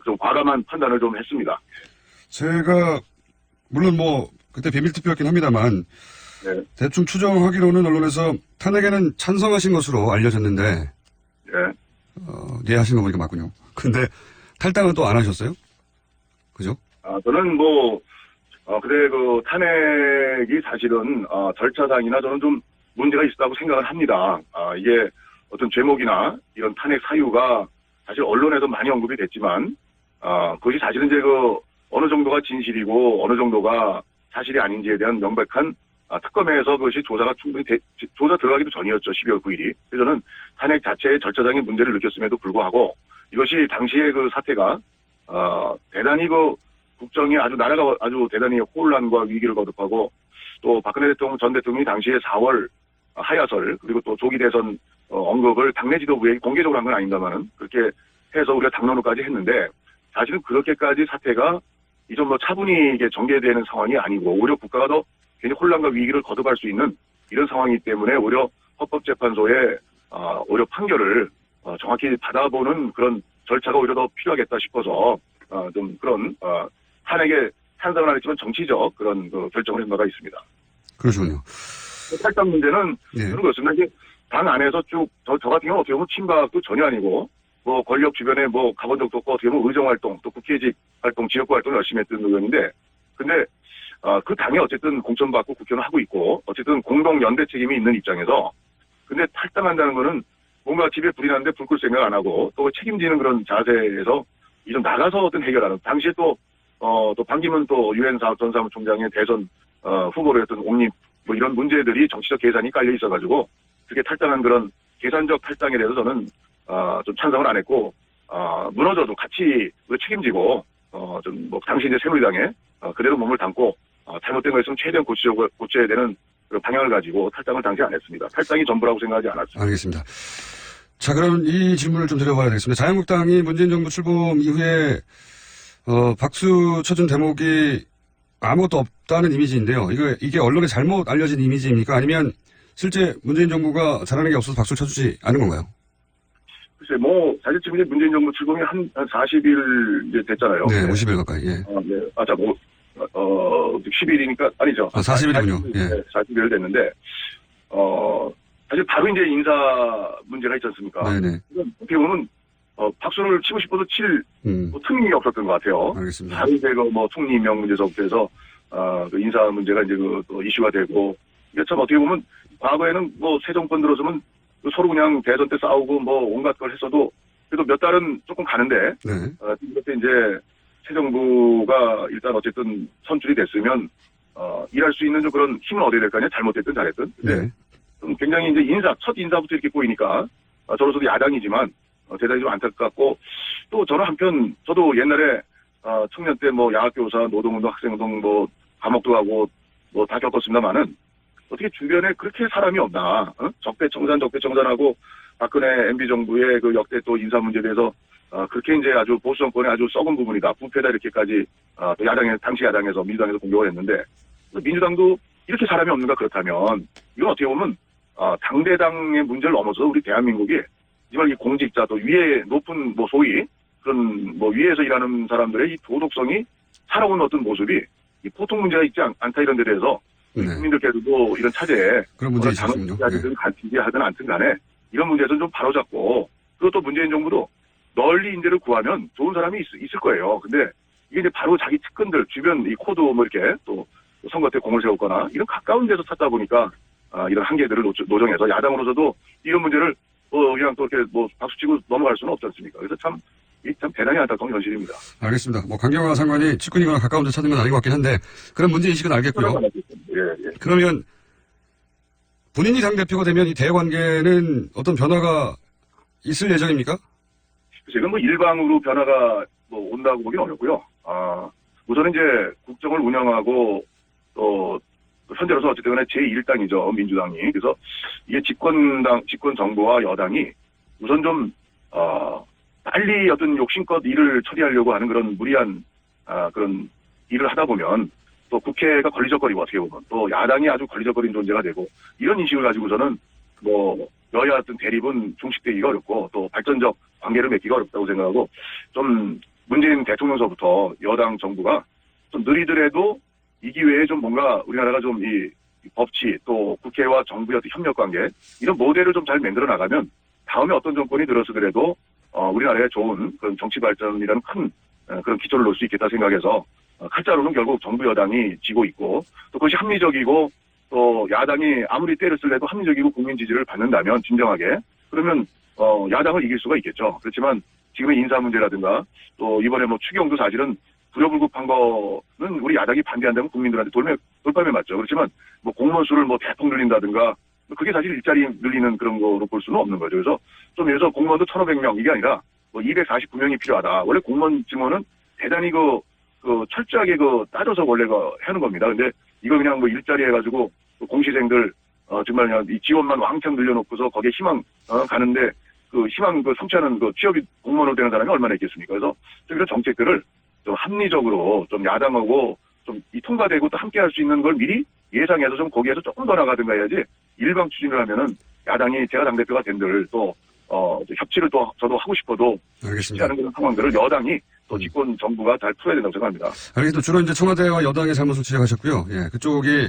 좀 과감한 판단을 좀 했습니다. 제가 물론 뭐 그때 비밀투표였긴 합니다만 네. 대충 추정하기로는 언론에서 탄핵에는 찬성하신 것으로 알려졌는데 네 하신 거 보니까 맞군요. 근데 탈당은 또 안 하셨어요? 그죠? 저는 뭐 그래 그 탄핵이 사실은 절차상이나 저는 좀 문제가 있었다고 생각을 합니다. 이게 어떤 죄목이나 이런 탄핵 사유가 사실 언론에서 많이 언급이 됐지만 그것이 사실은 이제 어느 정도가 진실이고 어느 정도가 사실이 아닌지에 대한 명백한 특검에서 그것이 조사가 충분히 조사 들어가기도 전이었죠. 12월 9일이. 그래서 저는 탄핵 자체의 절차적인 문제를 느꼈음에도 불구하고 이것이 당시의 그 사태가 대단히 국정이 나라가 아주 대단히 혼란과 위기를 거듭하고, 또 박근혜 전 대통령이 당시에 4월 하야설 그리고 또 조기 대선 언급을 당내 지도부에 공개적으로 한 건 아닙니다만은 그렇게 해서 우리가 당론으로까지 했는데, 사실은 그렇게까지 사태가 이좀 차분히 이게 전개되는 상황이 아니고 오히려 국가가 더 괜히 혼란과 위기를 거듭할 수 있는 이런 상황이기 때문에 오히려 헌법재판소의 오히려 판결을 정확히 받아보는 그런 절차가 오히려 더 필요하겠다 싶어서 좀 그런 탄핵에 찬성을 안 했지만 정치적 그런 결정을 한 바가 있습니다. 그러시군요. 탈당 문제는 그런 거였습니다. 이게 당 안에서 쭉 저 같은 경우는 어떻게 보면 친박도 전혀 아니고 뭐 권력 주변에 뭐 가본 적도 없고 어떻게 보면 의정활동 또 국회직 활동 지역구 활동을 열심히 했던 의원인데, 근데 그 당이 어쨌든 공천받고 국회의원을 하고 있고 어쨌든 공동 연대 책임이 있는 입장에서, 근데 탈당한다는 거는 뭔가 집에 불이 났는데 불 끌 생각 안 하고 또 책임지는 그런 자세에서 좀 나가서 어떤 해결하는, 당시에 또 반기문 또 유엔 전 사무총장의 대선 후보로 했던 옹립 뭐 이런 문제들이 정치적 계산이 깔려 있어가지고 그게 탈당한 그런 계산적 탈당에 대해서 저는 좀 찬성을 안 했고, 무너져도 같이 책임지고 좀 뭐 당시 이제 새누리당에 그대로 몸을 담고 잘못된 거 있으면 최대한 고쳐야 되는 그런 방향을 가지고 탈당을 당시 안 했습니다. 탈당이 전부라고 생각하지 않았습니다. 알겠습니다. 자, 그럼 이 질문을 좀 드려봐야 되겠습니다. 자유한국당이 문재인 정부 출범 이후에 박수 쳐준 대목이 아무것도 없다는 이미지인데요. 이게 언론에 잘못 알려진 이미지입니까? 아니면 실제 문재인 정부가 잘하는 게 없어서 박수를 쳐주지 않은 건가요? 글쎄, 사실 지금 이제 문재인 정부 출범이 한 40일 이제 됐잖아요. 네, 50일 가까이, 예. 네. 10일이니까, 아니죠. 40일이군요. 예. 네, 40일 됐는데, 사실 바로 이제 인사 문제가 있지 않습니까? 네네. 어떻게 보면, 박수를 치고 싶어도 칠 틈이 없었던 것 같아요. 알겠습니다. 바로 이제 총리 임명 문제서부터 해서, 그 인사 문제가 이제 또 이슈가 되고, 이게 참 어떻게 보면, 과거에는 새 정권 들어서면 서로 그냥 대선 때 싸우고 온갖 걸 했어도 그래도 몇 달은 조금 가는데, 이렇게 이제 새 정부가 일단 어쨌든 선출이 됐으면, 일할 수 있는 좀 그런 힘을 얻어야 될 거 아니에요? 잘못됐든 잘했든. 근데 좀 굉장히 이제 첫 인사부터 이렇게 보이니까, 저로서도 야당이지만, 대단히 좀 안타깝고, 또 저는 한편, 저도 옛날에, 청년 때 야학교사, 노동운동, 학생운동, 감옥도 가고, 다 겪었습니다만은, 어떻게 주변에 그렇게 사람이 없나? 적폐청산하고 박근혜 MB 정부의 그 역대 또 인사 문제에 대해서 그렇게 이제 아주 보수 정권의 아주 썩은 부분이다, 부패다 이렇게까지 또 당시 야당에서 민주당에서 공격을 했는데 민주당도 이렇게 사람이 없는가 그렇다면 이건 어떻게 보면 당대당의 문제를 넘어서 우리 대한민국이 정말 이 공직자 또 위에 높은 뭐 소위 그런 뭐 위에서 일하는 사람들의 이 도덕성이 살아온 어떤 모습이 이 보통 문제가 있지 않다 이런 데 대해서 국민들께서도 이런 차제에 그런 문제가 있었군요. 하든 간티지 하든 않든 간에 이런 문제에서는 좀 바로잡고 그리고 또 문재인 정부도 널리 인재를 구하면 좋은 사람이 있을 거예요. 근데 이게 이제 바로 자기 측근들 주변 이 코드 뭐 이렇게 또 선거 때 공을 세웠거나 이런 가까운 데서 찾다 보니까 이런 한계들을 노정해서 야당으로서도 이런 문제를 그냥 또 이렇게 뭐 박수치고 넘어갈 수는 없지 않습니까? 그래서 참 대단히 안타까운 현실입니다. 알겠습니다. 뭐 강경화 상관이 측근이거나 가까운 데 찾는 건 아닌 것 같긴 한데 그런 문제인식은 알겠고요. 예. 그러면 본인이 당대표가 되면 이 대관계는 어떤 변화가 있을 예정입니까? 지금 뭐 일방으로 변화가 뭐 온다고 보기는 어렵고요. 우선은 이제 국정을 운영하고 또 현재로서 어쨌든 간에 제1당이죠. 민주당이. 그래서 이게 집권 정부와 여당이 우선 좀 빨리 어떤 욕심껏 일을 처리하려고 하는 그런 무리한 그런 일을 하다 보면 또 국회가 걸리적거리고 어떻게 보면 또 야당이 아주 걸리적거린 존재가 되고 이런 인식을 가지고서는 뭐 여야 어떤 대립은 종식되기가 어렵고 또 발전적 관계를 맺기가 어렵다고 생각하고 좀 문재인 대통령서부터 여당 정부가 좀 느리더라도 이 기회에 좀 뭔가 우리나라가 좀 이 법치 또 국회와 정부의 어떤 협력 관계 이런 모델을 좀 잘 만들어 나가면 다음에 어떤 정권이 들어서더라도 우리나라의 좋은 그런 정치 발전이라는 큰 그런 기초를 놓을 수 있겠다 생각해서 칼자루는 결국 정부 여당이 지고 있고 또 그것이 합리적이고 또 야당이 아무리 때를 쓸래도 합리적이고 국민 지지를 받는다면 진정하게 그러면 야당을 이길 수가 있겠죠. 그렇지만 지금의 인사 문제라든가 또 이번에 뭐 추경도 사실은 불효불급한 거는 우리 야당이 반대한다면 국민들한테 돌팔매 맞죠. 그렇지만 뭐 공무원 수를 뭐 대폭 늘린다든가 그게 사실 일자리 늘리는 그런 거로 볼 수는 없는 거죠. 그래서 좀 예를 들어서 공무원도 1,500명 이게 아니라 뭐 249명이 필요하다. 원래 공무원 증원은 대단히 철저하게 따져서 원래 하는 겁니다. 근데 이거 그냥 뭐 일자리 해가지고 공시생들 정말 그냥 이 지원만 왕창 늘려놓고서 거기에 희망 가는데 그 희망 성취하는 취업이 공무원으로 되는 사람이 얼마나 있겠습니까? 그래서 좀 이런 정책들을 좀 합리적으로 좀 야당하고 좀 통과되고 또 함께 할 수 있는 걸 미리 예상해서 좀 거기에서 조금 더 나가든가 해야지 일방 추진을 하면은 야당이 제가 당대표가 된들 또 협치를 또 저도 하고 싶어도 쉽지 않은 그런 상황들을 여당이 또 집권 정부가 잘 풀어야 된다고 생각합니다. 알겠습니다. 주로 이제 청와대와 여당의 잘못을 지적하셨고요. 예, 그쪽이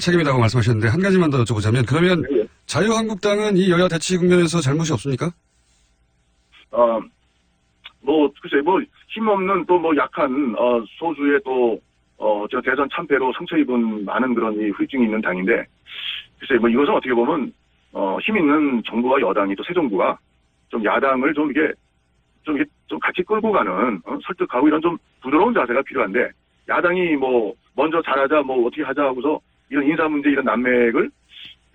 책임이라고 말씀하셨는데 한 가지만 더 여쭤보자면 그러면 네. 자유한국당은 이 여야 대치 국면에서 잘못이 없습니까? 글쎄 힘없는 또 약한 소수의 또 저 대선 참패로 상처 입은 많은 그런 이 후유증이 있는 당인데 글쎄 이것은 어떻게 보면 힘 있는 정부와 여당이 또 새 정부가 좀 야당을 좀 같이 끌고 가는 설득하고 이런 좀 부드러운 자세가 필요한데 야당이 먼저 잘하자 어떻게 하자 하고서 이런 인사 문제 이런 난맥을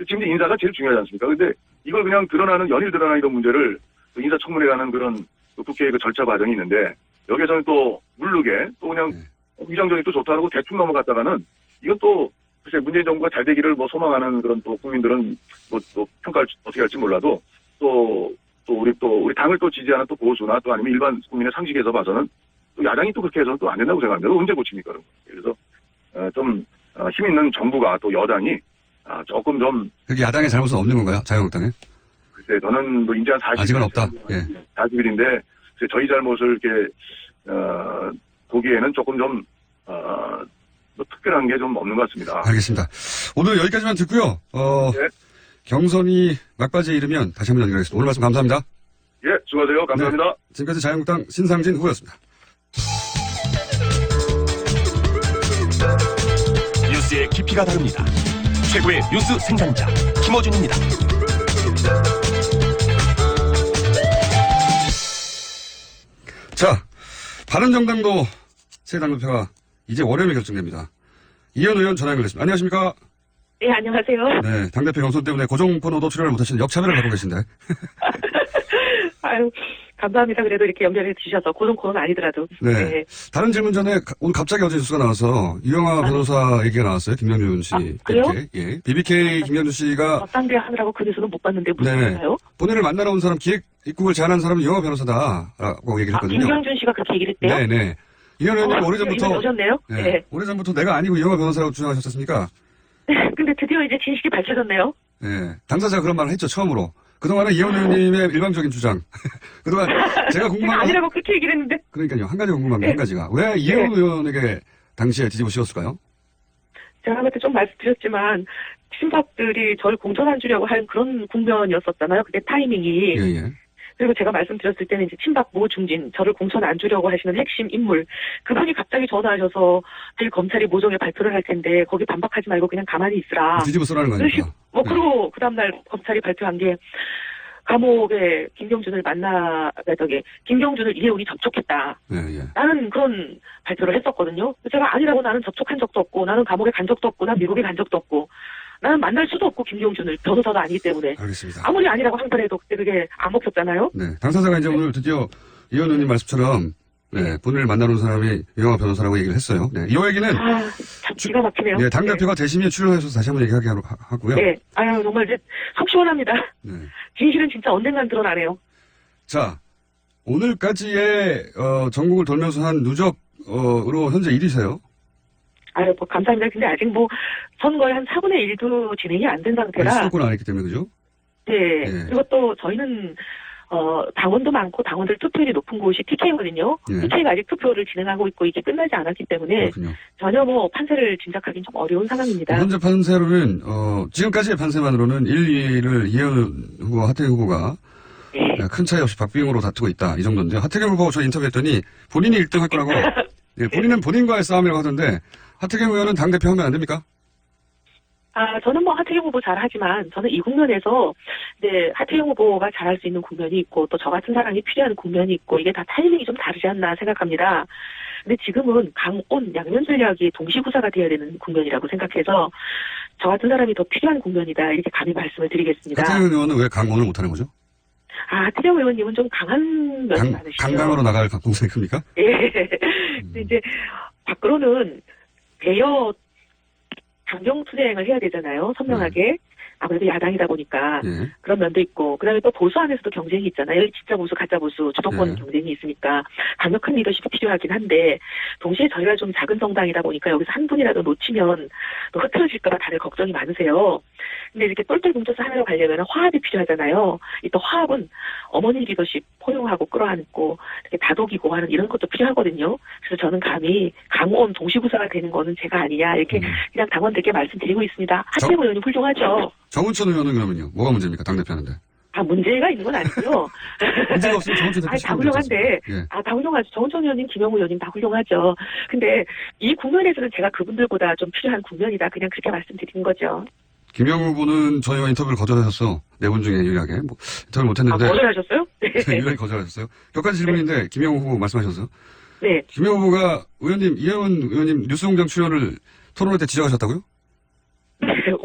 지금 인사가 제일 중요하지 않습니까? 근데 이걸 그냥 연일 드러나는 이런 문제를 인사청문회라는 그런 국회의 절차 과정이 있는데 여기서는 또 모르게 또 그냥 위장정이 또 좋다고 대충 넘어갔다가는 이건 또 글쎄 문재인 정부가 잘 되기를 소망하는 그런 또 국민들은 또 평가를 어떻게 할지 몰라도 또 우리 당을 또 지지하는 또 보수나 또 아니면 일반 국민의 상식에서 봐서는 또 야당이 또 그렇게 해서는 또 안 된다고 생각합니다. 언제 고칩니까? 그래서 좀 힘 있는 정부가 또 여당이 조금 좀 그게 야당의 잘못은 없는 건가요? 자유한국당에? 글쎄 저는 이제 한 40일 아직은 없다. 예. 40일인데 저희 잘못을 이렇게 보기에는 조금 좀 특별한 게 좀 없는 것 같습니다. 알겠습니다. 오늘 여기까지만 듣고요. 네. 경선이 막바지에 이르면 다시 한번 연결하겠습니다. 오늘 말씀 감사합니다. 예, 수고하세요. 감사합니다. 네, 지금까지 자유한국당 신상진 후보였습니다. 뉴스의 깊이가 다릅니다. 최고의 뉴스 생산자 김어준입니다. 자, 바른정당도 새 당대표가 이제 월요일에 결정됩니다. 이현 의원 전화 연결했습니다. 안녕하십니까? 네, 안녕하세요. 네, 당대표 경선 때문에 고정번호도 출연을 못하시는 역차별을 갖고 계신데. 아유, 감사합니다. 그래도 이렇게 연결해 주셔서 고는 아니더라도. 네. 다른 질문 전에 오늘 갑자기 어제 뉴스가 나와서 유영아 변호사 얘기가 나왔어요. 김명준 씨. 그래요? BBK. 예. BBK 김명준 씨가 딴데 하느라고 그 뉴스는 못 봤는데 무슨 네. 일인가요? 본인을 만나러 온 사람 기획 입국을 제안한 사람은 유영아 변호사다라고 얘기를 했거든요. 김경준 씨가 그렇게 얘기를 했대요? 네네. 이현 의원님 오래전부터 오셨네요? 네. 오래전부터 내가 아니고 유영아 변호사라고 주장하셨었습니까? 근데 드디어 이제 진실이 밝혀졌네요. 네. 당사자가 그런 말을 했죠, 처음으로. 그동안은 이현 의원님의 일방적인 주장. 그동안 제가 궁금한 건 아니라고 그렇게 얘기를 했는데. 그러니까요. 한 가지 궁금한 게 한 가지가. 왜 이현 의원에게 당시에 뒤집어 씌웠을까요? 제가 그때 좀 말씀드렸지만 친박들이 저를 공천 안 주려고 한 그런 국면이었었잖아요. 그때 타이밍이. 예. 그리고 제가 말씀드렸을 때는 이제 친박 모 중진, 저를 공천 안 주려고 하시는 핵심 인물, 그분이 갑자기 전화하셔서 내일 검찰이 모종의 발표를 할 텐데 거기 반박하지 말고 그냥 가만히 있으라. 뒤집어 쓰라는 거니까. 그리고 그 다음날 검찰이 발표한 게 감옥에 김경준을 김경준을 이혜원이 접촉했다. 나는 그런 발표를 했었거든요. 제가 아니라고 나는 접촉한 적도 없고, 나는 감옥에 간 적도 없고, 난 미국에 간 적도 없고, 나는 만날 수도 없고 김경준을 변호사도 아니기 때문에. 알겠습니다. 아무리 아니라고 한 번에도 그때 그게 안 먹혔잖아요. 네. 당사자가 이제 오늘 드디어 이현 의원님 말씀처럼 본인을 만나러 온 사람이 유영아 변호사라고 얘기를 했어요. 네. 이 얘기는 참 기가 막히네요. 네, 당대표가 대심에 출연하셔서 다시 한번 얘기하게 하고요. 네. 아유, 정말 이제 속 시원합니다. 네. 진실은 진짜 언젠간 드러나네요. 자, 오늘까지의 전국을 돌면서 한 누적으로 현재 1위세요. 아유, 뭐 감사합니다. 근데 아직 뭐 선거의 한 4분의 1도 진행이 안 된 상태라. 수도권 안 했기 때문에 그죠? 네. 그리고 또 저희는 당원도 많고 당원들 투표율이 높은 곳이 TK거든요. TK가 아직 투표를 진행하고 있고 이게 끝나지 않았기 때문에 그렇군요. 전혀 뭐 판세를 짐작하기는 좀 어려운 상황입니다. 현재 판세로는 지금까지의 판세만으로는 1, 2를 이현 후보와 하태경 후보가 큰 차이 없이 박빙으로 다투고 있다. 이 정도인데 하태경 후보가 저 인터뷰했더니 본인이 1등 할 거라고 본인은 본인과의 싸움이라고 하던데 하태경 의원은 당대표 하면 안 됩니까? 저는 뭐 하태경 후보 잘하지만 저는 이 국면에서 이제 하태경 후보가 잘할 수 있는 국면이 있고 또 저 같은 사람이 필요한 국면이 있고 이게 다 타이밍이 좀 다르지 않나 생각합니다. 근데 지금은 강온 양면 전략이 동시구사가 되어야 되는 국면이라고 생각해서 저 같은 사람이 더 필요한 국면이다 이렇게 감히 말씀을 드리겠습니다. 하태경 의원은 왜 강온을 못하는 거죠? 하태경 의원님은 좀 강한 면이 많으시죠. 강강으로 나갈 가능성이 큽니까? 예. 근데 이제 밖으로는 대여 강경투쟁을 해야 되잖아요. 선명하게. 아무래도 야당이다 보니까 그런 면도 있고 그다음에 또 보수 안에서도 경쟁이 있잖아요. 진짜 보수, 가짜 보수, 주도권 경쟁이 있으니까 강력한 리더십이 필요하긴 한데 동시에 저희가 좀 작은 정당이다 보니까 여기서 한 분이라도 놓치면 또 흐트러질까 봐 다들 걱정이 많으세요. 근데 이렇게 똘똘 뭉쳐서 하나로 가려면 화합이 필요하잖아요. 또 화합은 어머니 리더십 포용하고 끌어안고 이렇게 다독이고 하는 이런 것도 필요하거든요. 그래서 저는 감히 강원 동시구사가 되는 거는 제가 아니냐 이렇게 그냥 당원들께 말씀드리고 있습니다. 하태경 의원님 훌륭하죠. 정운천 의원은 그러면요? 뭐가 문제입니까? 당대표 하는데. 문제가 있는 건 아니고요. 문제가 없으면 정운천 대표 다 훌륭한데, 다 훌륭하죠. 정운천 의원님, 김영우 의원님 다 훌륭하죠. 근데 이 국면에서는 제가 그분들보다 좀 필요한 국면이다. 그냥 그렇게 말씀드리는 거죠. 김영우 후보는 저희와 인터뷰를 거절하셨어. 네 분 중에 유일하게. 인터뷰를 못했는데. 거절하셨어요? 네. 유일하게 거절하셨어요. 몇 가지 질문인데, 김영우 후보 말씀하셨어요. 네. 김영우 후보가 이혜원 의원님 뉴스공장 출연을 토론회 때 지적하셨다고요?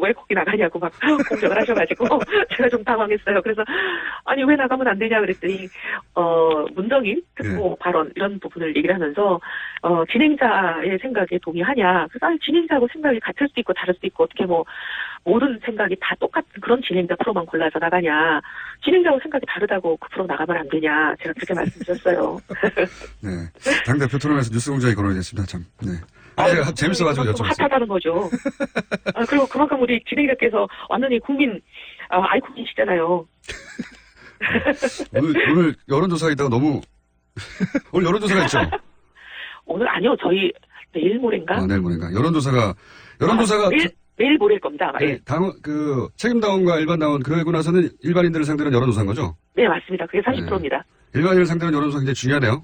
왜 거기 나가냐고 막 공격을 하셔가지고 제가 좀 당황했어요. 그래서 아니 왜 나가면 안 되냐 그랬더니 문정인 특보 발언 이런 부분을 얘기를 하면서 진행자의 생각에 동의하냐. 그래서 아니 진행자하고 생각이 같을 수도 있고 다를 수도 있고 어떻게 뭐 모든 생각이 다 똑같은 그런 진행자 프로만 골라서 나가냐. 진행자하고 생각이 다르다고 그 프로 나가면 안 되냐. 제가 그렇게 말씀드렸어요. 네. 당대표 토론에서 뉴스공장이 거론이 됐습니다. 참. 네. 재밌어가지고 여쭤봤어요. 핫하다는 거죠. 그리고 그만큼 우리 진행자께서 완전히 국민 아이콘이시잖아요. 오늘 여론조사가 있다가 너무 오늘 여론조사가 있죠? 오늘 아니요. 저희 내일 모레인가? 내일 모레인가? 여론조사가 내일 모레일 겁니다. 아마. 네, 책임당원과 일반당원 그러고 나서는 일반인들을 상대로 여론조사인 거죠? 네, 맞습니다. 그게 30%입니다. 일반인을 상대로 여론조사 굉장히 중요하네요.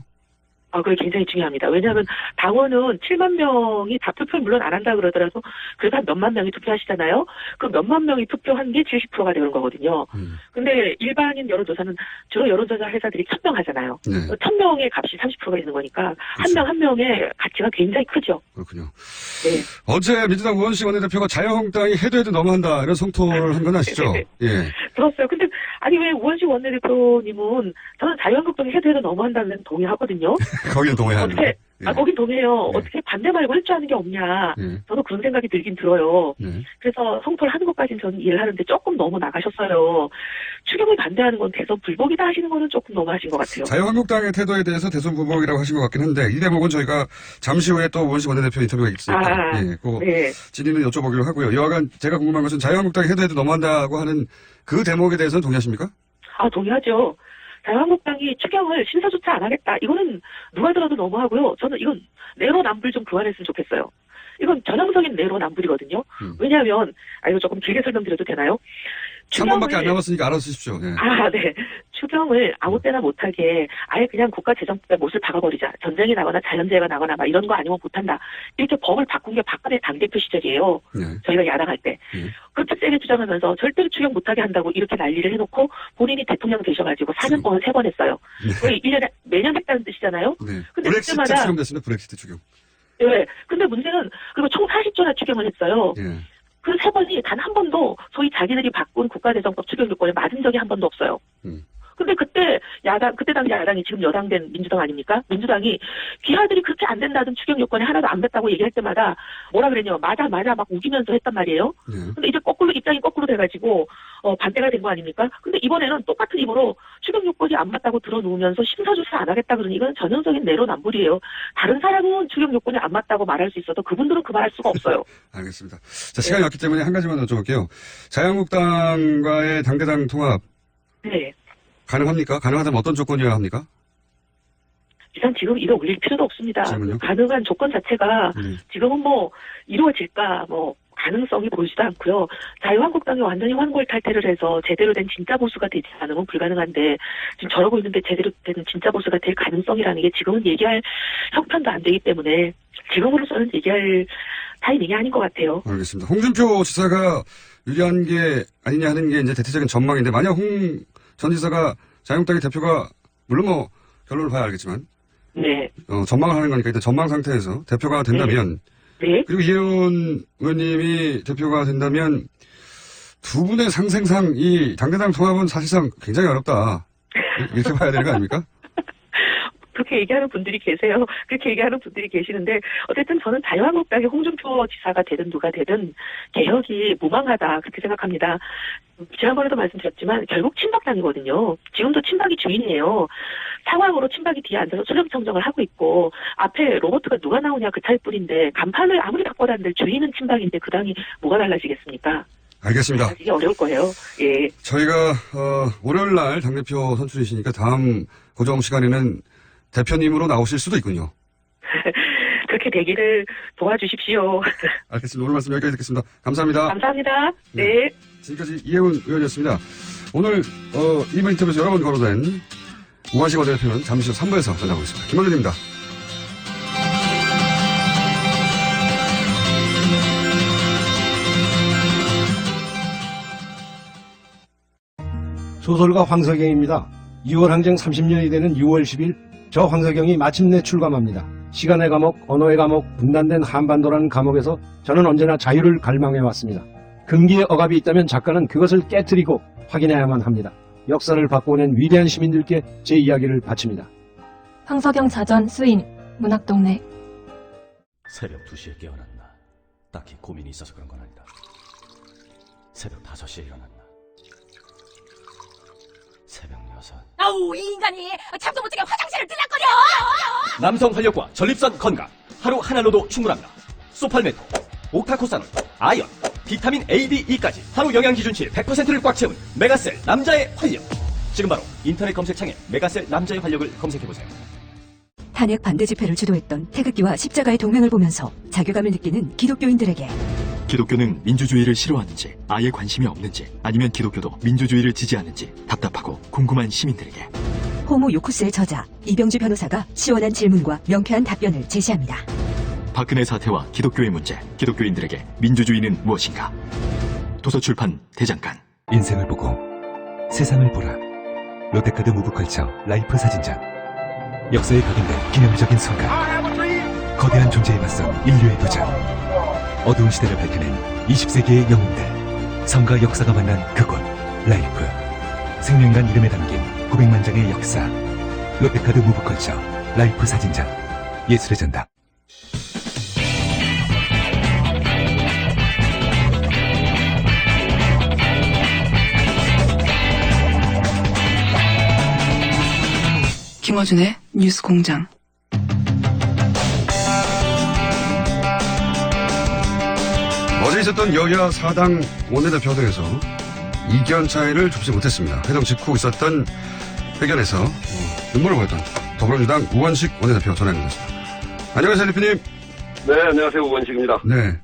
그게 굉장히 중요합니다. 왜냐하면 당원은 7만 명이 다 투표를 물론 안 한다 그러더라도 그래도 한 몇만 명이 투표하시잖아요. 그 몇만 명이 투표한 게 70%가 되는 거거든요. 근데 일반인 여론조사는 주로 여론조사 회사들이 1000명 하잖아요. 1000명의 값이 30%가 되는 거니까 한 명 한 명의 가치가 굉장히 크죠. 그렇군요. 네. 어제 민주당 우원식 원내대표가 자유한국당이 해도 너무한다 이런 성토를 한 건 아시죠? 예. 들었어요. 근데 아니 왜 우원식 원내대표님은 저는 자유한국당이 해도 해도 너무한다는 데는 동의하거든요. 거기는 동의하는데. 어떻게 거긴 동의해요. 어떻게 반대 말고 할 줄 아는 게 없냐. 저도 그런 생각이 들긴 들어요. 그래서 성토를 하는 것까지는 저는 이해를 하는데 조금 너무 나가셨어요. 추경을 반대하는 건 대선 불복이다 하시는 거는 조금 너무 하신 것 같아요. 자유한국당의 태도에 대해서 대선 불복이라고 하신 것 같긴 한데 이 대목은 저희가 잠시 후에 또 우원식 원내대표 인터뷰가 있으니까 그 진위는 여쭤보기로 하고요. 여하간 제가 궁금한 것은 자유한국당이 해도 너무한다고 하는 그 대목에 대해서는 동의하십니까? 동의하죠. 자유한국당이 추경을 심사조차 안 하겠다. 이거는 누가 들어도 너무하고요. 저는 이건 내로남불 좀 그만했으면 좋겠어요. 이건 전형적인 내로남불이거든요. 왜냐하면 이거 조금 길게 설명드려도 되나요? 3번밖에 안 남았으니까 알아서 쓰십시오. 네. 네. 추경을 아무 때나 못하게 아예 그냥 국가재정법에 못을 박아버리자. 전쟁이 나거나 자연재해가 나거나 막 이런 거 아니면 못한다. 이렇게 법을 바꾼 게 박근혜 당대표 시절이에요. 저희가 야당할 때. 그렇게 세게 주장하면서 절대로 추경 못하게 한다고 이렇게 난리를 해놓고 본인이 대통령 되셔가지고 4년 동안 3번 했어요. 거의 1년에 매년 했다는 뜻이잖아요. 근데 브렉시트 그때마다 추경 됐습니다. 브렉시트 추경. 네. 근데 문제는 그리고 총 40조나 추경을 했어요. 그 3번이 단 한 번도 소위 자기들이 바꾼 국가재정법 추경 요건에 맞은 적이 한 번도 없어요. 근데 그때 당시 야당이 지금 여당된 민주당 아닙니까? 민주당이 기하들이 그렇게 안 된다던 추경 요건에 하나도 안 뱉다고 얘기할 때마다 뭐라 그랬냐. 맞아 막 우기면서 했단 말이에요. 근데 이제 입장이 거꾸로 돼가지고 반대가 된 거 아닙니까? 근데 이번에는 똑같은 입으로 추경 요건이 안 맞다고 들어놓으면서 심사조사 안 하겠다 그러니 이건 전형적인 내로남불이에요. 다른 사람은 추경 요건이 안 맞다고 말할 수 있어도 그분들은 그 말할 수가 없어요. 알겠습니다. 자, 시간이 없기 때문에 한 가지만 여쭤볼게요. 자유한국당과의 당대당 통합 가능합니까? 가능하다면 어떤 조건이어야 합니까? 일단 지금 이거 올릴 필요도 없습니다. 지금은요? 가능한 조건 자체가 지금은 이루어질까 가능성이 보이지도 않고요. 자유한국당이 완전히 환골탈태를 해서 제대로 된 진짜 보수가 되지 않으면 불가능한데 지금 저러고 있는데 제대로 된 진짜 보수가 될 가능성이라는 게 지금은 얘기할 형편도 안 되기 때문에 지금으로서는 얘기할 타이밍이 아닌 것 같아요. 알겠습니다. 홍준표 지사가 유리한 게 아니냐 하는 게 이제 대체적인 전망인데 만약 홍 전 지사가 자유한국당의 대표가 물론 결론을 봐야 알겠지만 전망을 하는 거니까 일단 전망 상태에서 대표가 된다면 그리고 이혜원 의원님이 대표가 된다면 두 분의 상생상 이 당대당 통합은 사실상 굉장히 어렵다. 이렇게 봐야 되는 거 아닙니까? 그렇게 얘기하는 분들이 계세요. 그렇게 얘기하는 분들이 계시는데 어쨌든 저는 자유한국당의 홍준표 지사가 되든 누가 되든 개혁이 무방하다 그렇게 생각합니다. 지난번에도 말씀드렸지만 결국 친박당이거든요. 지금도 친박이 주인이에요. 상황으로 친박이 뒤에 앉아서 수렴청정을 하고 있고 앞에 로버트가 누가 나오냐 그 차일 뿐인데 간판을 아무리 바꿔다는데 주인은 친박인데 그 당이 뭐가 달라지겠습니까? 알겠습니다. 이게 어려울 거예요. 예. 저희가 월요일 날 당대표 선출이시니까 다음 고정 시간에는 대표님으로 나오실 수도 있군요. 그렇게 되기를 도와주십시오. 알겠습니다. 오늘 말씀 여기까지 듣겠습니다. 감사합니다. 감사합니다. 네. 지금까지 이혜훈 의원이었습니다. 오늘 이번 인터뷰에서 여러 번 거론된 우한식 원내대표는 잠시 후 3부에서 만나보겠습니다. 김원준입니다. 소설가 황석영입니다. 6월 항쟁 30년이 되는 6월 10일 저 황석영이 마침내 출감합니다. 시간의 감옥, 언어의 감옥, 분단된 한반도라는 감옥에서 저는 언제나 자유를 갈망해왔습니다. 금기의 억압이 있다면 작가는 그것을 깨트리고 확인해야만 합니다. 역사를 바꿔낸 위대한 시민들께 제 이야기를 바칩니다. 황석영 자전 수인 문학동네. 새벽 2시에 깨어났나? 딱히 고민이 있어서 그런 건 아니다. 새벽 5시에 일어났나? 새벽 6. 아우 이 인간이 잠도 못 자게 화장실을 들락거려. 남성 활력과 전립선 건강 하루 하나로도 충분합니다. 소팔메토, 옥타코사놀, 아연, 비타민 A, D, E까지 하루 영양 기준치 100%를 꽉 채운 메가셀 남자의 활력. 지금 바로 인터넷 검색창에 메가셀 남자의 활력을 검색해보세요. 탄핵 반대 집회를 주도했던 태극기와 십자가의 동맹을 보면서 자괴감을 느끼는 기독교인들에게 기독교는 민주주의를 싫어하는지 아예 관심이 없는지 아니면 기독교도 민주주의를 지지하는지 답답하고 궁금한 시민들에게 호모 요쿠스의 저자 이병주 변호사가 시원한 질문과 명쾌한 답변을 제시합니다. 박근혜 사태와 기독교의 문제, 기독교인들에게 민주주의는 무엇인가? 도서출판 대장간. 인생을 보고 세상을 보라. 롯데카드 무브컬처 라이프 사진전. 역사에 각인된 기념비적인 순간. 거대한 존재에 맞선 인류의 도전. 어두운 시대를 밝혀낸 20세기의 영웅들. 삶과 역사가 만난 그곳 라이프. 생명이란 이름에 담긴 900만 장의 역사. 롯데카드 무브컬처 라이프 사진전. 예술의 전당. 김어준의 뉴스 공장. 어제 있었던 여야 4당 원내대표들에서 이견 차이를 좁지 못했습니다. 회동 직후 있었던 회견에서 눈물을 보였던 더불어민주당 우원식 원내대표 전화 연결됐습니다. 안녕하세요, 대표님. 네, 안녕하세요. 우원식입니다. 네.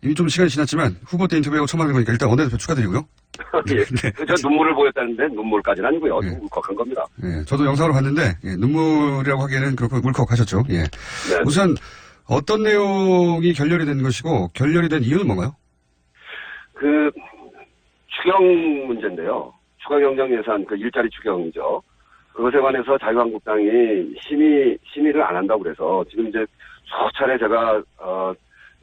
이미 좀 시간이 지났지만 후보 때 인터뷰하고 처음 하는 거니까 일단 원내대표 축하드리고요. 예. 저 눈물을 보였다는데 눈물까지는 아니고요. 좀 울컥한 겁니다. 예, 저도 영상으로 봤는데 눈물이라고 하기에는 그렇고 울컥하셨죠. 예. 네. 우선 어떤 내용이 결렬이 된 것이고 결렬이 된 이유는 뭔가요? 그 추경 문제인데요. 추가 경정 예산 그 일자리 추경이죠. 그것에 관해서 자유한국당이 심의를 안 한다고 그래서 지금 이제 수차례 제가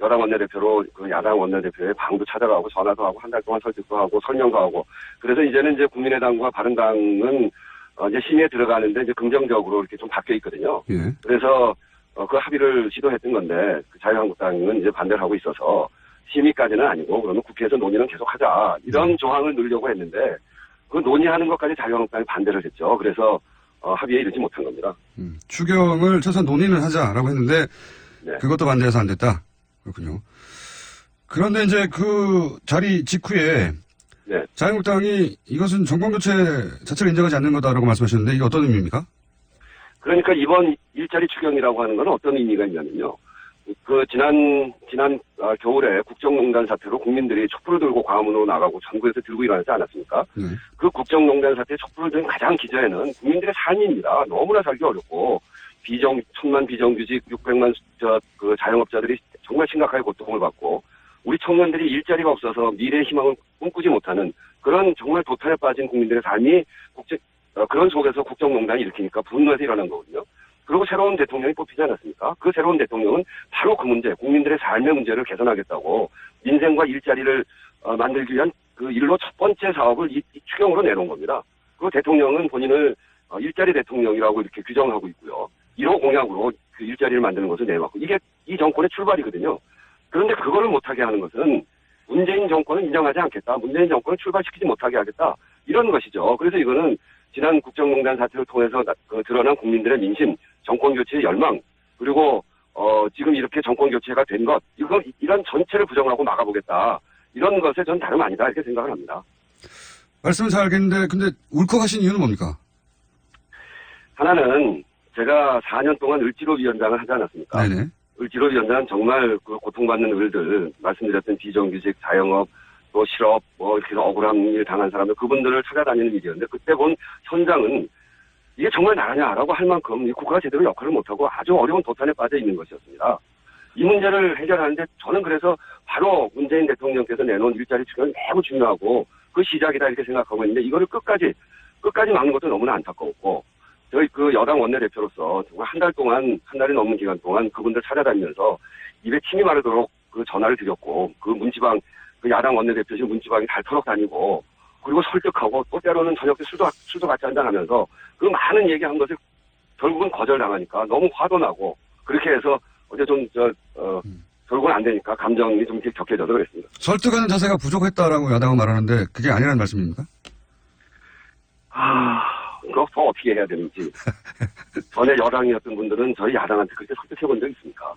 여당 원내대표로 그 야당 원내대표의 방도 찾아가고 전화도 하고 한 달 동안 설득도 하고 설명도 하고 그래서 이제는 이제 국민의당과 바른당은 이제 심의에 들어가는데 이제 긍정적으로 이렇게 좀 바뀌어 있거든요. 예. 그래서 그 합의를 시도했던 건데 그 자유한국당은 이제 반대를 하고 있어서 심의까지는 아니고 그러면 국회에서 논의는 계속하자 이런 조항을 넣으려고 했는데 그 논의하는 것까지 자유한국당이 반대를 했죠. 그래서 합의에 이르지 못한 겁니다. 추경을 최소한 논의는 하자라고 했는데 네. 그것도 반대해서 안 됐다. 그렇군요. 그런데 이제 그 자리 직후에 네. 자유한국당이 이것은 정권교체 자체를 인정하지 않는 거다라고 말씀하셨는데 이게 어떤 의미입니까? 그러니까 이번 일자리 추경이라고 하는 건 어떤 의미가 있냐면요. 그 지난 겨울에 국정농단 사태로 국민들이 촛불을 들고 광화문으로 나가고 전국에서 들고 일어나지 않았습니까? 그 국정농단 사태의 촛불을 든 가장 기저에는 국민들의 삶입니다. 너무나 살기 어렵고 천만 비정규직 600만 그 자영업자들이 정말 심각하게 고통을 받고 우리 청년들이 일자리가 없어서 미래의 희망을 꿈꾸지 못하는 그런 정말 도탄에 빠진 국민들의 삶이 그런 속에서 국정농단이 일으키니까 분노해서 일어난 거거든요. 그리고 새로운 대통령이 뽑히지 않았습니까? 그 새로운 대통령은 바로 그 문제, 국민들의 삶의 문제를 개선하겠다고 민생과 일자리를 만들기 위한 그 일로 첫 번째 사업을 이 추경으로 내놓은 겁니다. 그리고 대통령은 본인을 일자리 대통령이라고 이렇게 규정하고 있고요. 1호 공약으로 그 일자리를 만드는 것을 내놓았고 이게 이 정권의 출발이거든요. 그런데 그거를 못하게 하는 것은 문재인 정권은 인정하지 않겠다. 문재인 정권을 출발시키지 못하게 하겠다. 이런 것이죠. 그래서 이거는 지난 국정농단 사태를 통해서 드러난 국민들의 민심, 정권교체의 열망, 그리고 지금 이렇게 정권교체가 된 것, 이런 전체를 부정하고 막아보겠다. 이런 것에 전 다름 아니다. 이렇게 생각을 합니다. 말씀은 잘 알겠는데 근데 울컥하신 이유는 뭡니까? 하나는 제가 4년 동안 을지로위원장을 하지 않았습니까? 네네. 을지로위원장은 정말 그 고통받는 을들, 말씀드렸던 비정규직, 자영업, 또 실업, 이렇게 억울한 일 당한 사람들, 그분들을 찾아다니는 일이었는데, 그때 본 현장은 이게 정말 나라냐라고 할 만큼 이 국가가 제대로 역할을 못하고 아주 어려운 도탄에 빠져 있는 것이었습니다. 이 문제를 해결하는데 저는 그래서 바로 문재인 대통령께서 내놓은 일자리 추경이 매우 중요하고 그 시작이다 이렇게 생각하고 있는데 이거를 끝까지 막는 것도 너무나 안타까웠고 저희 그 여당 원내대표로서 정말 한 달이 넘는 기간 동안 그분들 찾아다니면서 입에 침이 마르도록 그 전화를 드렸고 그 문지방 그 야당 원내대표실 문지방이 닳도록 다니고 그리고 설득하고 또 때로는 저녁 때 술도 같이 한잔하면서 그 많은 얘기한 것을 결국은 거절당하니까 너무 화도 나고 그렇게 해서 어제 결국은 안 되니까 감정이 좀 이렇게 격해져서 그랬습니다. 설득하는 자세가 부족했다라고 야당은 말하는데 그게 아니라는 말씀입니까? 그거 더 어떻게 해야 되는지. 전에 여당이었던 분들은 저희 야당한테 그렇게 설득해 본 적 있습니까?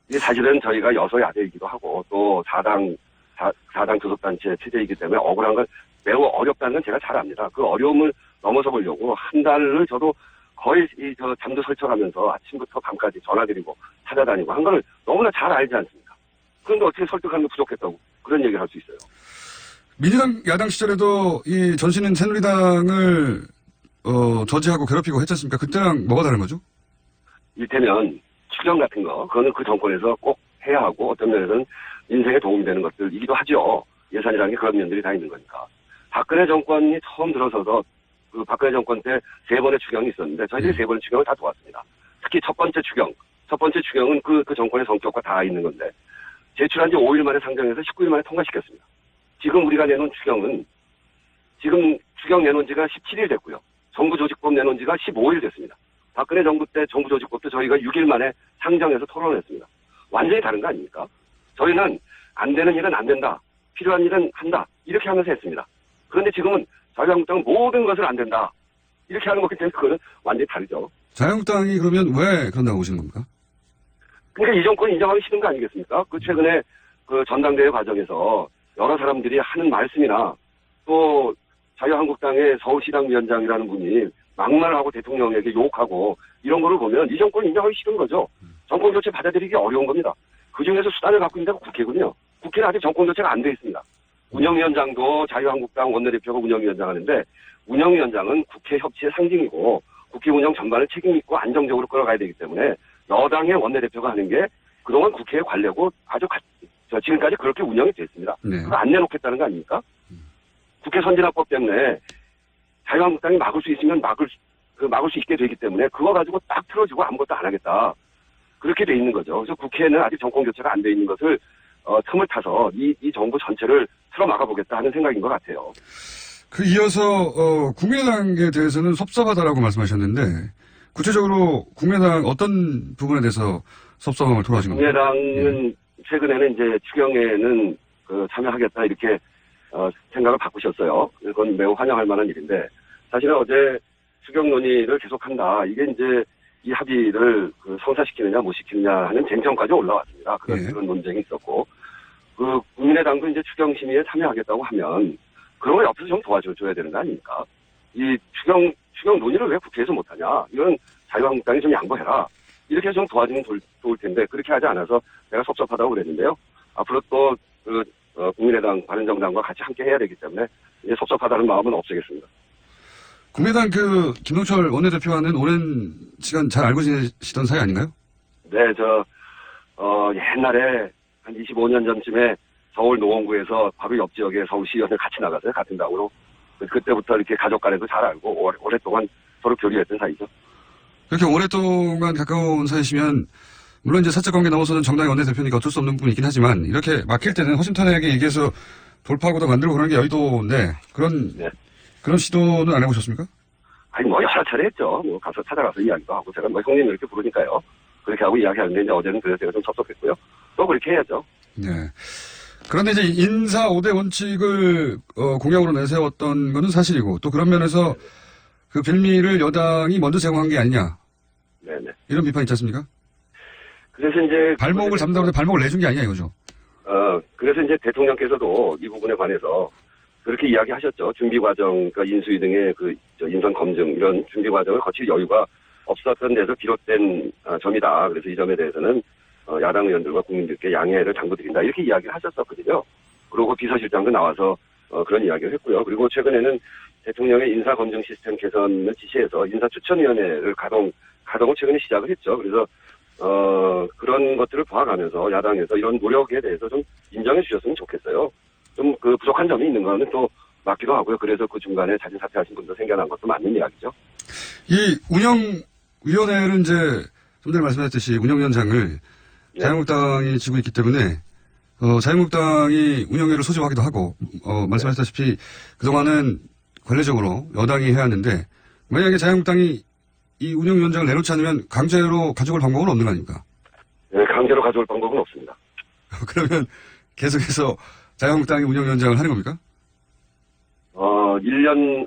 이게 사실은 저희가 여서야대이기도 하고 또 4당 교섭단체 체제이기 때문에 억울한 건 매우 어렵다는 건 제가 잘 압니다. 그 어려움을 넘어서 보려고 한 달을 저도 거의 잠도 설쳐가면서 아침부터 밤까지 전화드리고 찾아다니고 한 거를 너무나 잘 알지 않습니까? 그런데 어떻게 설득하는 게 부족했다고 그런 얘기를 할 수 있어요. 민주당 야당 시절에도 이 전신은 새누리당을 저지하고 괴롭히고 했지 않습니까? 그때랑 뭐가 다른 거죠? 이를테면 추경 같은 거 그거는 그 정권에서 꼭 해야 하고 어떤 면에서는 인생에 도움이 되는 것들이기도 하죠. 예산이라는 게 그런 면들이 다 있는 거니까. 박근혜 정권이 처음 들어서서 그 박근혜 정권 때 3번의 추경이 있었는데 저희들이 3번의 추경을 다 도왔습니다. 특히 첫 번째 추경은 그 정권의 성격과 다 있는 건데 제출한 지 5일 만에 상정해서 19일 만에 통과시켰습니다. 지금 우리가 내놓은 추경은 지금 추경 내놓은 지가 17일 됐고요. 정부 조직법 내놓은 지가 15일 됐습니다. 박근혜 정부 때 정부 조직법도 저희가 6일 만에 상정해서 토론했습니다. 완전히 다른 거 아닙니까? 저희는 안 되는 일은 안 된다. 필요한 일은 한다. 이렇게 하면서 했습니다. 그런데 지금은 자유한국당은 모든 것을 안 된다. 이렇게 하는 거기 때문에 그거는 완전히 다르죠. 자유한국당이 그러면 왜 그런다고 보시는 겁니까? 그러니까 이 정권 인정하기 싫은 거 아니겠습니까? 그 최근에 그 전당대회 과정에서 여러 사람들이 하는 말씀이나 또 자유한국당의 서울시당 위원장이라는 분이 막말하고 대통령에게 욕하고 이런 거를 보면 이 정권 인정하기 싫은 거죠. 정권 교체 받아들이기 어려운 겁니다. 그 중에서 수단을 갖고 있는 데가 국회군요. 국회는 아직 정권 교체가 안 돼 있습니다. 운영위원장도 자유한국당 원내대표가 운영위원장 하는데 운영위원장은 국회 협치의 상징이고 국회 운영 전반을 책임 있고 안정적으로 끌어가야 되기 때문에 여당의 원내대표가 하는 게 그동안 국회의 관례고 아주 지금까지 그렇게 운영이 됐습니다. 네. 그거 안 내놓겠다는 거 아닙니까? 국회 선진화법 때문에 자유한국당이 막을 수 있으면 막을 수 있게 되기 때문에 그거 가지고 딱 틀어지고 아무것도 안 하겠다. 그렇게 돼 있는 거죠. 그래서 국회는 아직 정권 교체가 안 돼 있는 것을 틈을 타서 이 정부 전체를 틀어 막아보겠다 하는 생각인 것 같아요. 그 이어서 국민의당에 대해서는 섭섭하다라고 말씀하셨는데 구체적으로 국민의당 어떤 부분에 대해서 섭섭함을 토로하신 겁니까? 국민의당은 최근에는 이제 추경에는 참여하겠다 이렇게 생각을 바꾸셨어요. 그건 매우 환영할 만한 일인데 사실은 어제 추경 논의를 계속한다. 이게 이제 이 합의를 성사시키느냐 못 시키느냐 하는 쟁점까지 올라왔습니다. 그런 논쟁이 있었고 국민의당도 이제 추경 심의에 참여하겠다고 하면 그런 걸 옆에서 좀 도와줘야 되는 거 아닙니까? 이 추경 논의를 왜 국회에서 못하냐? 이건 자유한국당이 좀 양보해라. 이렇게 좀 도와주면 좋을 텐데 그렇게 하지 않아서 내가 섭섭하다고 그랬는데요. 앞으로 또 국민의당, 바른정당과 같이 함께 해야 되기 때문에 이제 섭섭하다는 마음은 없애겠습니다. 국민의당 김동철 원내대표와는 오랜 시간 잘 알고 지내시던 사이 아닌가요? 네, 옛날에 한 25년 전쯤에 서울 노원구에서 바로 옆 지역에 서울시의원을 같이 나갔어요. 같은 당으로. 그때부터 이렇게 가족 간에도 잘 알고 오랫동안 서로 교류했던 사이죠. 그렇게 오랫동안 가까운 사이시면 물론 이제 사적 관계 넘어서는 정당의 원내대표니까 어쩔 수 없는 부분이 있긴 하지만 이렇게 막힐 때는 허심탄회하게 얘기해서 돌파구도 만들고 그러는 게 여의도인데 그런 시도는 안 해보셨습니까? 아니 여러 차례 했죠. 가서 찾아가서 이야기도 하고 제가 형님 이렇게 부르니까요. 그렇게 하고 이야기하는데 이제 어제는 그래서 제가 좀 섭섭했고요. 또 그렇게 해야죠. 네. 그런데 이제 인사 5대 원칙을 공약으로 내세웠던 거는 사실이고 또 그런 면에서 그 빌미를 여당이 먼저 제공한 게 아니냐. 네네. 이런 비판이 있지 않습니까? 그래서 이제 발목을 잡는다고 발목을 내준 게 아니냐 이거죠. 그래서 이제 대통령께서도 이 부분에 관해서 그렇게 이야기하셨죠. 준비 과정, 그러니까 인수위 등의 인선 검증 이런 준비 과정을 거칠 여유가 없었던 데서 비롯된 점이다. 그래서 이 점에 대해서는 야당 의원들과 국민들께 양해를 당부드린다. 이렇게 이야기를 하셨었거든요. 그리고 비서실장도 나와서 그런 이야기를 했고요. 그리고 최근에는 대통령의 인사 검증 시스템 개선을 지시해서 인사추천위원회를 가동을 최근에 시작을 했죠. 그래서 그런 것들을 봐가면서 야당에서 이런 노력에 대해서 좀 인정해 주셨으면 좋겠어요. 좀 부족한 점이 있는 거는 또 맞기도 하고요. 그래서 그 중간에 자진 사퇴하신 분도 생겨난 것도 맞는 이야기죠. 이 운영위원회를 이제 좀 전에 말씀하셨듯이 운영위원장을 자유한국당이 지고 있기 때문에 자유한국당이 운영위를 소집하기도 하고 말씀하셨다시피 그동안은 관례적으로 여당이 해야 하는데 만약에 자유한국당이 이 운영위원장을 내놓지 않으면 강제로 가져올 방법은 없는 거 아닙니까? 네, 강제로 가져올 방법은 없습니다. 그러면 계속해서 자유한국당이 운영위원장을 하는 겁니까?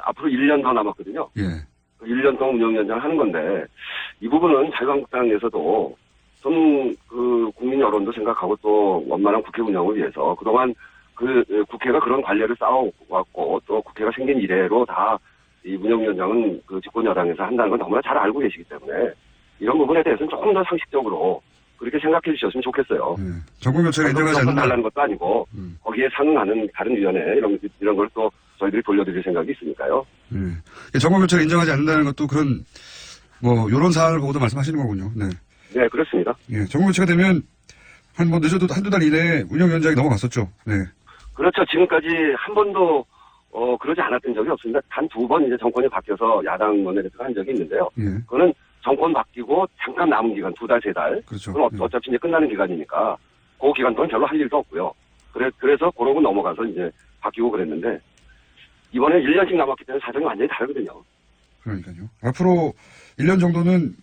앞으로 1년 더 남았거든요. 예. 1년 동안 운영위원장을 하는 건데 이 부분은 자유한국당에서도 좀 국민 여론도 생각하고 또 원만한 국회 운영을 위해서 그동안 국회가 그런 관례를 쌓아왔고 또 국회가 생긴 이래로 다 이 운영위원장은 집권 여당에서 한다는 건 너무나 잘 알고 계시기 때문에 이런 부분에 대해서는 조금 더 상식적으로 그렇게 생각해 주셨으면 좋겠어요. 정권 교체가 인정하지 않는다. 달라는 것도 아니고 거기에 상응하는 다른 위원회 이런 걸 또 저희들이 돌려드릴 생각이 있으니까요. 정권 교체가 인정하지 않는다는 것도 그런 이런 사안을 보고도 말씀하시는 거군요. 네. 네, 그렇습니다. 예, 정권 교체가 되면 늦어도 한두 달 이내에 운영위원장이 넘어갔었죠. 네. 그렇죠. 지금까지 한 번도 그러지 않았던 적이 없습니다. 단 2번 이제 정권이 바뀌어서 야당 원내대표가 한 적이 있는데요. 그거는 정권 바뀌고 잠깐 남은 기간 2달, 3달. 그렇죠. 그건 어차피 이제 끝나는 기간이니까 그 기간 동안 별로 할 일도 없고요. 그래서 그러고 넘어가서 이제 바뀌고 그랬는데 이번에 1년씩 남았기 때문에 사정이 완전히 다르거든요. 그러니까요. 앞으로 1년 정도는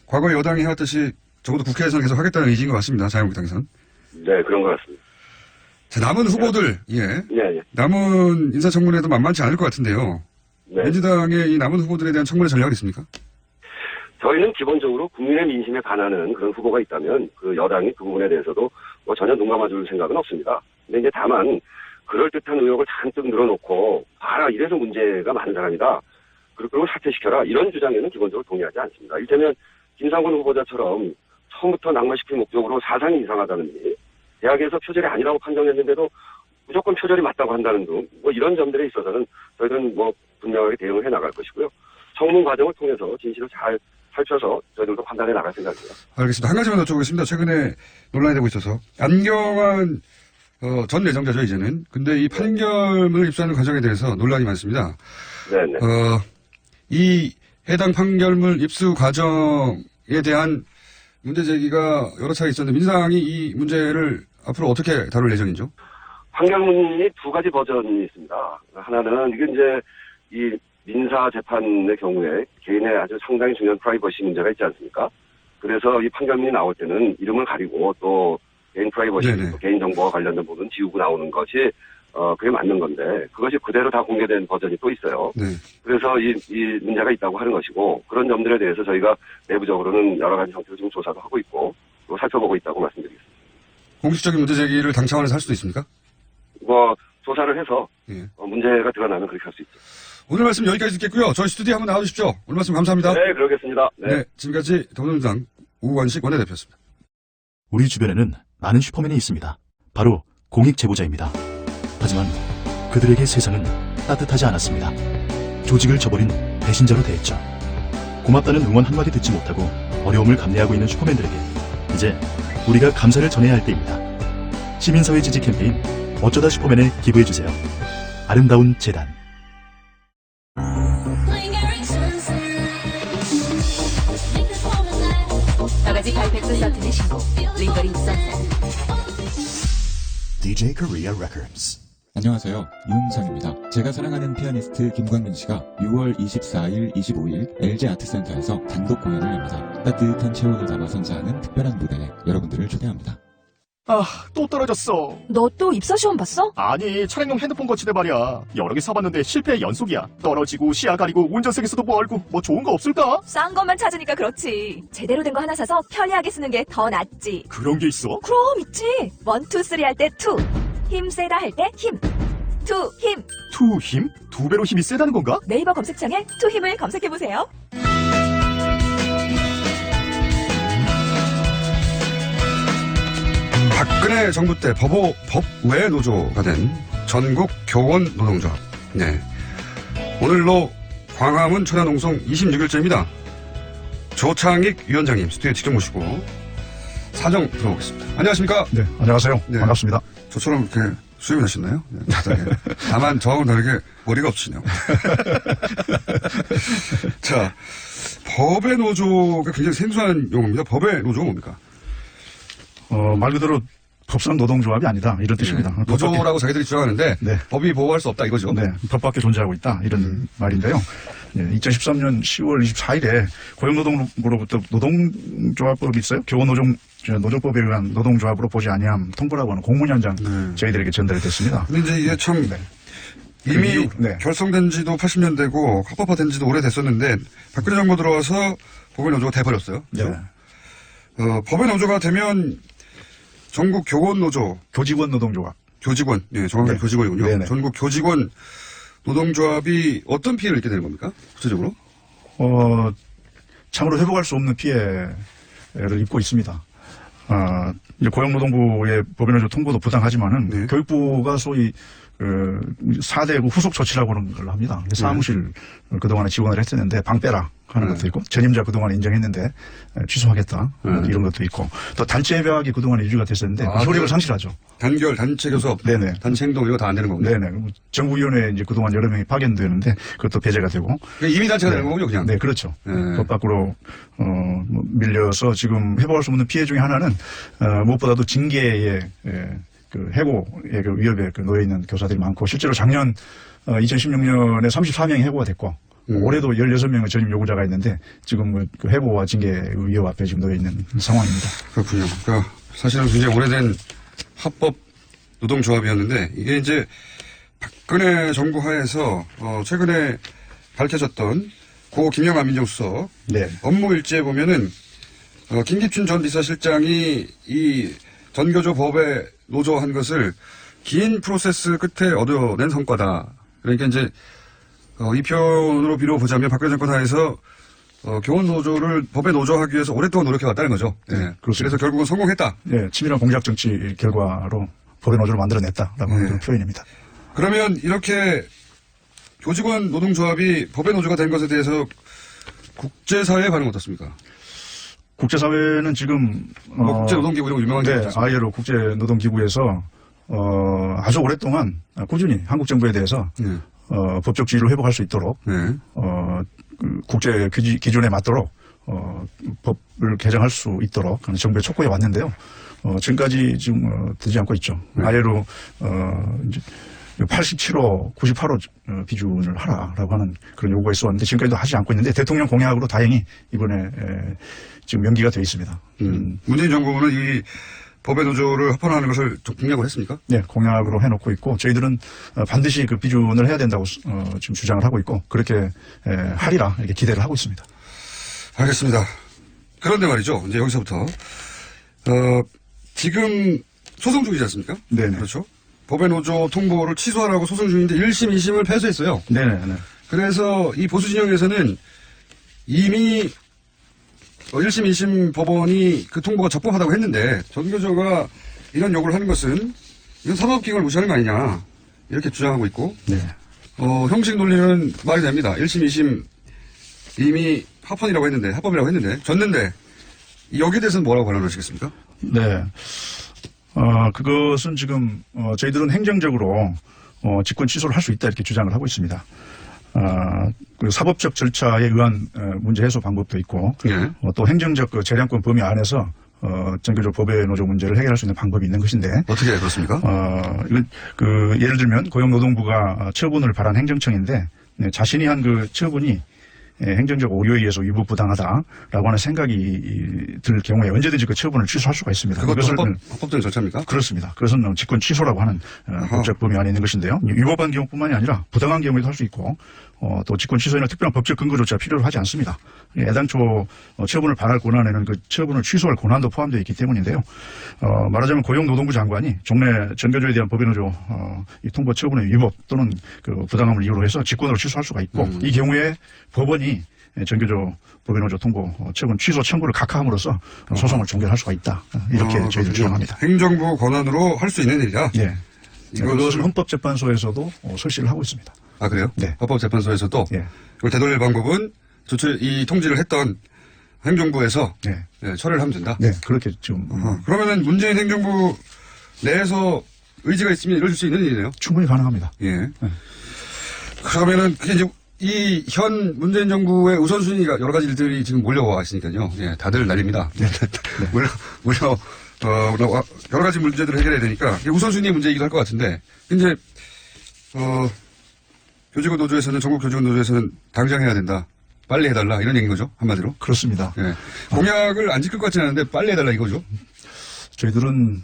과거 여당이 해왔듯이 적어도 국회에서는 계속 하겠다는 의지인 것 같습니다. 자유한국당에서는. 네, 그런 것 같습니다. 자, 남은 후보들, 예. 남은 인사청문회도 만만치 않을 것 같은데요. 네. 민주당의 이 남은 후보들에 대한 청문회 전략이 있습니까? 저희는 기본적으로 국민의 민심에 반하는 그런 후보가 있다면 그 여당이 그 부분에 대해서도 뭐 전혀 눈 감아줄 생각은 없습니다. 근데 이제 다만 그럴듯한 의혹을 잔뜩 늘어놓고 봐라 이래서 문제가 많은 사람이다. 그리고 사퇴시켜라 이런 주장에는 기본적으로 동의하지 않습니다. 이를테면 김상곤 후보자처럼 처음부터 낙마시킬 목적으로 사상이 이상하다든지 대학에서 표절이 아니라고 판정했는데도 무조건 표절이 맞다고 한다는 등 뭐 이런 점들에 있어서는 저희들은 뭐 분명하게 대응을 해나갈 것이고요. 청문 과정을 통해서 진실을 잘 살펴서 저희들도 판단해 나갈 생각입니다. 알겠습니다. 한 가지만 여쭤보겠습니다. 최근에 논란이 되고 있어서 안경환 전 내정자죠 이제는. 근데 이 판결문을 입수하는 과정에 대해서 논란이 많습니다. 네네. 이 해당 판결문 입수 과정에 대한 문제 제기가 여러 차례 있었는데 민주당이 이 문제를 앞으로 어떻게 다룰 예정이죠? 판결문이 두 가지 버전이 있습니다. 하나는 이게 이제 이 민사 재판의 경우에 개인의 아주 상당히 중요한 프라이버시 문제가 있지 않습니까? 그래서 이 판결문이 나올 때는 이름을 가리고 또 개인 프라이버시, 또 개인 정보와 관련된 부분 지우고 나오는 것이 그게 맞는 건데 그것이 그대로 다 공개된 버전이 또 있어요. 네. 그래서 이 문제가 있다고 하는 것이고 그런 점들에 대해서 저희가 내부적으로는 여러 가지 형태로 지금 조사도 하고 있고 또 살펴보고 있다고 말씀드리겠습니다. 공식적인 문제 제기를 당 차원에서 할 수도 있습니까? 뭐 조사를 해서 문제가 드러나면 그렇게 할 수 있죠. 오늘 말씀 여기까지 듣겠고요. 저희 스튜디오 한번 나와주십시오. 오늘 말씀 감사합니다. 네, 그러겠습니다. 네, 지금까지 더불어민주당 우관식 원내대표였습니다. 우리 주변에는 많은 슈퍼맨이 있습니다. 바로 공익 제보자입니다. 하지만 그들에게 세상은 따뜻하지 않았습니다. 조직을 저버린 배신자로 대했죠. 고맙다는 응원 한마디 듣지 못하고 어려움을 감내하고 있는 슈퍼맨들에게 이제 우리가 감사를 전해야 할 때입니다. 시민사회 지지 캠페인 어쩌다 슈퍼맨에 기부해주세요. 아름다운 재단. 저가지 발팩스 서튼의 신곡 링거링 선셋. DJ Korea Records. 안녕하세요. 이훈성입니다. 제가 사랑하는 피아니스트 김광민 씨가 6월 24일, 25일 LG 아트센터에서 단독 공연을 합니다. 따뜻한 체온을 담아 선사하는 특별한 무대에 여러분들을 초대합니다. 아, 또 떨어졌어. 너 또 입사 시험 봤어? 아니, 차량용 핸드폰 거치대 말이야. 여러 개 사봤는데 실패의 연속이야. 떨어지고 시야 가리고 운전석에서도 뭐 알고 뭐 좋은 거 없을까? 싼 것만 찾으니까 그렇지. 제대로 된 거 하나 사서 편리하게 쓰는 게 더 낫지. 그런 게 있어? 그럼 있지. 1, 2, 3 할 때 2. 힘 세다 할 때 힘. 2 힘. 2 힘? 2배로 힘이 세다는 건가? 네이버 검색창에 2 힘을 검색해보세요. 박근혜 정부 때 법외 노조가 된 전국 교원 노동조합. 네. 오늘로 광화문 천안농성 26일째입니다. 조창익 위원장님 스튜디오에 직접 모시고 사정 들어보겠습니다. 안녕하십니까? 네, 안녕하세요. 네. 반갑습니다. 저처럼 이렇게 수염이 나셨나요? 네, 다만 저하고 다르게 머리가 없으시네요. 자, 법외 노조가 굉장히 생소한 용어입니다. 법외 노조가 뭡니까? 말 그대로 법상 노동조합이 아니다. 이런 뜻입니다. 네. 노조라고 자기들이 주장하는데 네. 법이 보호할 수 없다 이거죠. 네, 법 밖에 존재하고 있다. 이런 말인데요. 2013년 10월 24일에 고용노동부로부터 노동조합법이 있어요. 노조법에 의한 노동조합으로 보지 아니함 통보라고 하는 공문이 한 장 저희들에게 전달이 됐습니다. 근데 이제 이게 참 이미 결성된 지도 80년대고 합법화된 지도 오래됐었는데 박근혜 정부 들어와서 법외 노조가 돼버렸어요. 그렇죠? 법외 노조가 되면 전국 교원 노조, 교직원 노동조합, 교직원, 네, 정확하게 교직원이군요. 네네. 전국 교직원 노동조합이 어떤 피해를 입게 되는 겁니까? 구체적으로? 참으로 회복할 수 없는 피해를 입고 있습니다. 이제 고용노동부의 법인노조 통보도 부당하지만은 교육부가 소위 4대 후속 조치라고 하는 걸 합니다. 사무실 그동안에 지원을 했었는데 방 빼라 하는 것도 있고 전임자 그동안 인정했는데 취소하겠다 이런 것도 있고 또 단체 협약이 그동안에 유지가 됐었는데 효력을 상실하죠. 단결, 단체 교섭, 네네. 단체 행동 이거 다 안 되는 겁니다. 네네. 정부위원회에 이제 그동안 여러 명이 파견되는데 그것도 배제가 되고. 그러니까 이미 단체가 되는 거군요, 그냥. 네, 그렇죠. 법 밖으로 밀려서 지금 회복할 수 없는 피해 중에 하나는 무엇보다도 징계의 그 해고의 그 위협에 그 놓여 있는 교사들이 많고 실제로 작년 2016년에 34명이 해고가 됐고 올해도 16명의 전임 요구자가 있는데 지금 그 해고와 징계 위협 앞에 지금 놓여 있는 상황입니다. 그렇군요. 그러니까 사실은 굉장히 오래된 합법 노동조합이었는데 이게 이제 박근혜 정부 하에서 최근에 밝혀졌던 고 김영하 민정수석 업무 일지에 보면은 김기춘 전 비서실장이 이 전교조 법에 노조한 것을 긴 프로세스 끝에 얻어낸 성과다. 그러니까 이제 이 표현으로 빌어보자면 박근혜 정권 하에서 교원 노조를 법에 노조하기 위해서 오랫동안 노력해왔다는 거죠. 네. 그래서 결국은 성공했다. 네, 치밀한 공작 정치 결과로 법의 노조를 만들어냈다라고 하는 그런 표현입니다. 그러면 이렇게 교직원 노동조합이 법의 노조가 된 것에 대해서 국제사회의 반응은 어떻습니까? 국제사회는 지금 국제노동기구라고 유명한 게 있습니다. ILO 국제노동기구에서 아주 오랫동안 꾸준히 한국 정부에 대해서 법적 지위를 회복할 수 있도록 국제 기준에 맞도록 법을 개정할 수 있도록 정부에 촉구해 왔는데요. 지금까지 지금 되지 않고 있죠. ILO 이제 87호, 98호 비준을 하라라고 하는 그런 요구가 있었는데 지금까지도 하지 않고 있는데 대통령 공약으로 다행히 이번에 지금 연기가 되어 있습니다. 문재인 정부는 이 법의 노조를 합헌하는 것을 공약을 했습니까? 네, 공약으로 해놓고 있고 저희들은 반드시 그 비준을 해야 된다고 지금 주장을 하고 있고 그렇게 하리라 이렇게 기대를 하고 있습니다. 알겠습니다. 그런데 말이죠. 이제 여기서부터 지금 소송 중이지 않습니까? 네, 그렇죠. 법의 노조 통보를 취소하라고 소송 중인데 1심, 2심을 패소했어요. 네. 그래서 이 보수 진영에서는 이미 1심, 2심 법원이 그 통보가 적법하다고 했는데 전교조가 이런 요구를 하는 것은 이건 사법기관을 무시하는 거 아니냐 이렇게 주장하고 있고 형식 논리는 말이 됩니다. 1심, 2심 이미 합헌이라고 했는데 합법이라고 했는데 졌는데 여기에 대해서는 뭐라고 반론하시겠습니까? 네. 그것은 지금 저희들은 행정적으로 직권 취소를 할 수 있다 이렇게 주장을 하고 있습니다. 그 사법적 절차에 의한 문제 해소 방법도 있고 또 행정적 그 재량권 범위 안에서 전교조 법의 노조 문제를 해결할 수 있는 방법이 있는 것인데 어떻게 그렇습니까? 이건 그 예를 들면 고용노동부가 처분을 바란 행정청인데 자신이 한 그 처분이 행정적 오류에 의해서 위법 부당하다라고 하는 생각이 들 경우에 언제든지 그 처분을 취소할 수가 있습니다. 그것도 합법적인 절차입니까? 그렇습니다. 그것은 직권 취소라고 하는 법적 범위 안에 있는 것인데요. 위법한 경우뿐만이 아니라 부당한 경우에도 할 수 있고 또 직권 취소에는 특별한 법적 근거조차 필요로 하지 않습니다. 애당초 처분을 반할 권한에는 그 처분을 취소할 권한도 포함되어 있기 때문인데요. 말하자면 고용노동부 장관이 종래 전교조에 대한 법의 노조 이 통보 처분의 위법 또는 그 부당함을 이유로 해서 직권으로 취소할 수가 있고 이 경우에 법원이 전교조 법의 노조 통보 처분 취소 청구를 각하함으로써 소송을 종결할 수가 있다. 이렇게 저희들 주장합니다. 행정부 권한으로 할 수 있는 일이다? 예. 이것을 헌법재판소에서도 설시를 하고 있습니다. 아, 그래요? 네. 헌법재판소에서도? 이걸 되돌릴 방법은 이 통지를 했던 행정부에서 처리를 하면 된다? 네, 그렇게 지금. 그러면은 문재인 행정부 내에서 의지가 있으면 이루어질 수 있는 일이네요? 충분히 가능합니다. 예. 그러면은 그게 이제 이 현 문재인 정부의 우선순위가 여러 가지 일들이 지금 몰려와 있으니까요. 예, 다들 난립니다. 여러 가지 문제들을 해결해야 되니까 우선순위 문제이기도 할 것 같은데 이제 교직원 노조에서는 전국 교직원 노조에서는 당장 해야 된다. 빨리 해달라 이런 얘기인 거죠 한마디로. 그렇습니다. 예. 공약을 안 지킬 것 같지는 않은데 빨리 해달라 이거죠. 저희들은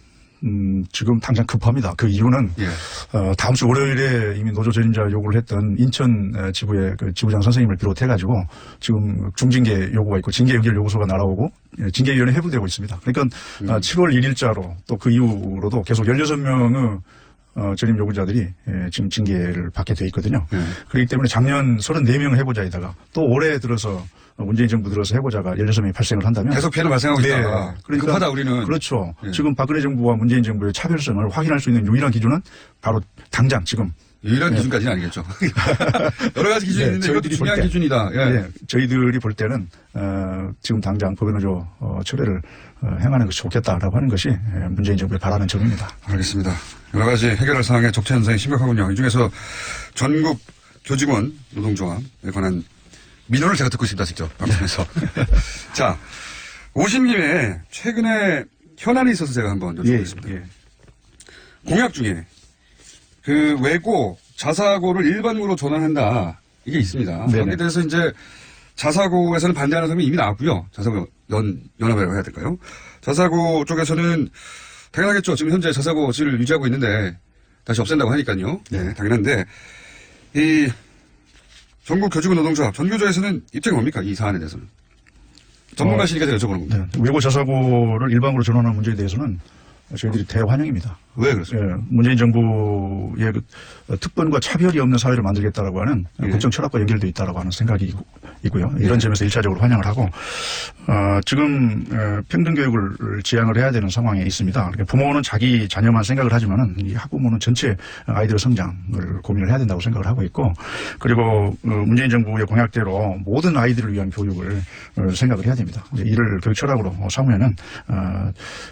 지금 당장 급합니다. 그 이유는 다음 주 월요일에 이미 노조 전임자 요구를 했던 인천 지부의 그 지부장 선생님을 비롯해가지고 지금 중징계 요구가 있고 징계 의결 요구서가 날아오고 징계위원회 회부되고 있습니다. 그러니까 7월 1일자로 또 그 이후로도 계속 16명의 전임 요구자들이 지금 징계를 받게 돼 있거든요. 그렇기 때문에 작년 34명의 해고자에다가 또 올해 들어서 문재인 정부 들어서 해고자가 16명이 발생을 한다면 계속 피해는 발생하고 있다. 그러니까 급하다 우리는. 그렇죠. 지금 박근혜 정부와 문재인 정부의 차별성을 확인할 수 있는 유일한 기준은 바로 당장 지금 유일한 기준까지는 아니겠죠. 여러 가지 기준이 있는데 이것도 중요한 기준이다. 저희들이 볼 때는 지금 당장 법인노조 철회를 행하는 것이 좋겠다라고 하는 것이 문재인 정부의 바라는 점입니다. 알겠습니다. 여러 가지 해결할 사항의 적체 현상이 심각하군요. 이 중에서 전국 교직원 노동조합에 관한 민원을 제가 듣고 있습니다. 직접 방송에서. 자, 오신 김에 최근에 현안이 있어서 제가 한번 여쭤보겠습니다. 공약 중에 그 외고, 자사고를 일반고로 전환한다. 이게 있습니다. 네네. 여기에 대해서 이제 자사고에서는 반대하는 사람이 이미 나왔고요. 자사고 연합이라고 해야 될까요? 자사고 쪽에서는 당연하겠죠. 지금 현재 자사고를 유지하고 있는데 다시 없앤다고 하니까요. 네, 당연한데 이 전국 교직원 노동조합, 전교조에서는 입장이 뭡니까? 이 사안에 대해서는. 전문가시니까 제가 여쭤보는 겁니다. 네. 외고 자사고를 일반고로 전환하는 문제에 대해서는 저희들이 대환영입니다. 왜 그렇습니까? 문재인 정부의 그 특권과 차별이 없는 사회를 만들겠다라고 하는 국정 철학과 연결되어 있다라고 하는 생각이 있고요. 이런 점에서 1차적으로 환영을 하고, 지금 평등교육을 지향을 해야 되는 상황에 있습니다. 그러니까 부모는 자기 자녀만 생각을 하지만은 이 학부모는 전체 아이들의 성장을 고민을 해야 된다고 생각을 하고 있고, 그리고 문재인 정부의 공약대로 모든 아이들을 위한 교육을 생각을 해야 됩니다. 이를 교육 철학으로 삼으면은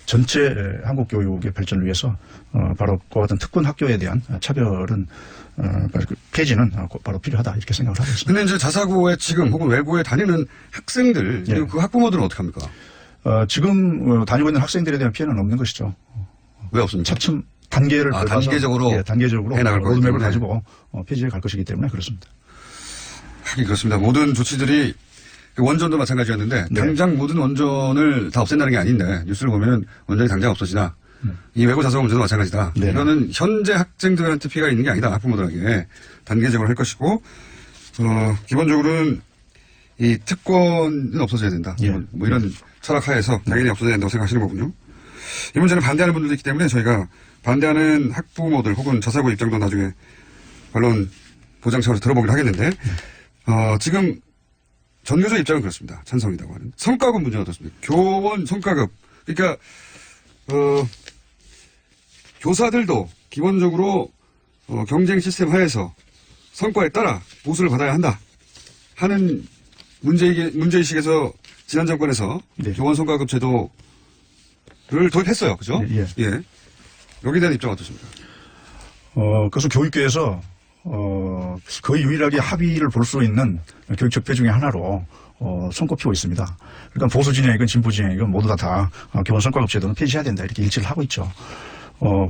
전체 한국 교육의 발전을 위해서 바로 그와 같은 특권 학교에 대한 차별은 폐지는 바로 필요하다 이렇게 생각을 하고 있습니다. 근데 이제 자사고에 지금 혹은 외고에 다니는 학생들 그리고 그 학부모들은 어떻게 합니까? 지금 다니고 있는 학생들에 대한 피해는 없는 것이죠. 왜 없습니까? 차츰 단계를 밟아서 단계적으로 해 나갈 거기 로드맵을 때문에. 가지고 폐지해 갈 것이기 때문에 그렇습니다. 하긴 그렇습니다. 모든 조치들이 원전도 마찬가지였는데 당장 모든 원전을 다 없앤다는 게 아닌데 뉴스를 보면은 원전이 당장 없어지나 이 외고 자사고 문제도 마찬가지다. 이거는 현재 학생들한테 피해가 있는 게 아니다. 학부모들에게 단계적으로 할 것이고 기본적으로는 이 특권은 없어져야 된다. 뭐 이런 철학하에서 당연히 없어져야 된다고 생각하시는 거군요. 이 문제는 반대하는 분들도 있기 때문에 저희가 반대하는 학부모들 혹은 자사고 입장도 나중에 반론 보장 차원에서 들어보기로 하겠는데 지금 전교조 입장은 그렇습니다. 찬성이라고 하는. 성과급 문제는 어떻습니까? 교원 성과급. 그러니까 교사들도 기본적으로 경쟁 시스템 하에서 성과에 따라 보수를 받아야 한다 하는 문제의식에서 지난 정권에서 교원 성과급 제도를 도입했어요. 그죠? 예. 여기에 대한 입장 어떠십니까? 그래서 교육계에서 거의 유일하게 합의를 볼 수 있는 교육 적폐 중에 하나로 손꼽히고 있습니다. 그러니까 보수 진영이건 진보 진영이건 모두 다 교원 성과급 제도는 폐지해야 된다 이렇게 일치를 하고 있죠.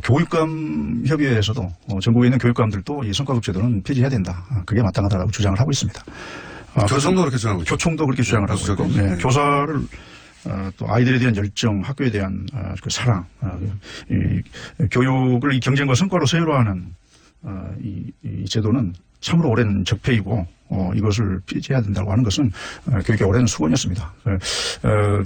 교육감 협의회에서도 전국에 있는 교육감들도 이 성과급 제도는 폐지해야 된다. 그게 마땅하다라고 주장을 하고 있습니다. 교총도 그렇게 주장하고 있죠. 교총도 그렇게 주장을 하고 있고, 교사를 또 아이들에 대한 열정, 학교에 대한 그 사랑, 교육을 이 경쟁과 성과로 세율화하는 이 제도는 참으로 오랜 적폐이고 이것을 폐지해야 된다고 하는 것은 교육의 오랜 수건이었습니다.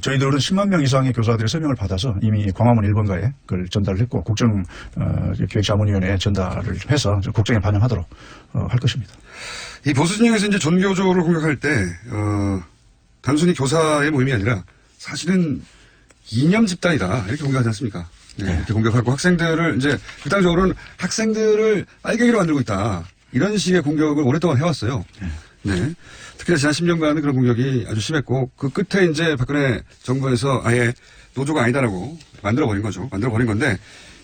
저희들은 10만 명 이상의 교사들의 서명을 받아서 이미 광화문 1번가에 그걸 전달을 했고 국정교육자문위원회에 전달을 해서 국정에 반영하도록 할 것입니다. 이 보수 진영에서 이제 전교조를 공격할 때 단순히 교사의 모임이 아니라 사실은 이념 집단이다 이렇게 공격하지 않습니까? 네, 이렇게 공격하고 학생들을 이제 극단적으로는 학생들을 빨갱이로 만들고 있다 이런 식의 공격을 오랫동안 해왔어요. 네, 특히나 지난 10년간은 그런 공격이 아주 심했고 그 끝에 이제 박근혜 정부에서 아예 노조가 아니다라고 만들어버린 거죠. 만들어버린 건데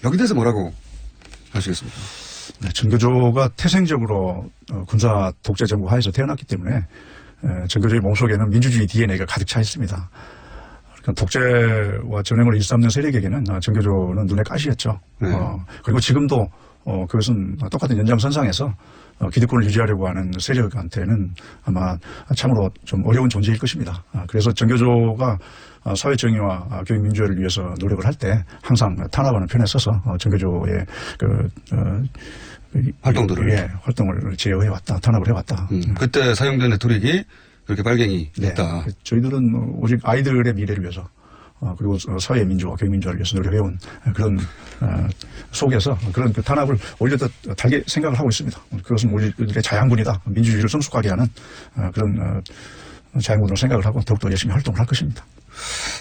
여기 대해서 뭐라고 하시겠습니까? 네, 전교조가 태생적으로 군사 독재 정부 하에서 태어났기 때문에 전교조의 몸속에는 민주주의 DNA가 가득 차 있습니다. 그러니까 독재와 전횡을 일삼는 세력에게는 전교조는 눈에 가시였죠. 그리고 지금도 그것은 똑같은 연장선상에서 기득권을 유지하려고 하는 세력한테는 아마 참으로 좀 어려운 존재일 것입니다. 그래서 전교조가 사회 정의와 교육 민주화를 위해서 노력을 할 때 항상 탄압하는 편에 서서 전교조의 활동을 제어해 왔다, 탄압을 해왔다. 그때 사용된 레토릭이 그렇게 빨갱이였다. 저희들은 오직 아이들의 미래를 위해서 그리고 사회 민주화, 교육 민주화를 위해서 노력해온 그런 속에서 그런 그 탄압을 오히려 더 달게 생각을 하고 있습니다. 그것은 우리들의 자양분이다, 민주주의를 성숙하게 하는 그런 자양분으로 생각을 하고 더욱더 열심히 활동을 할 것입니다.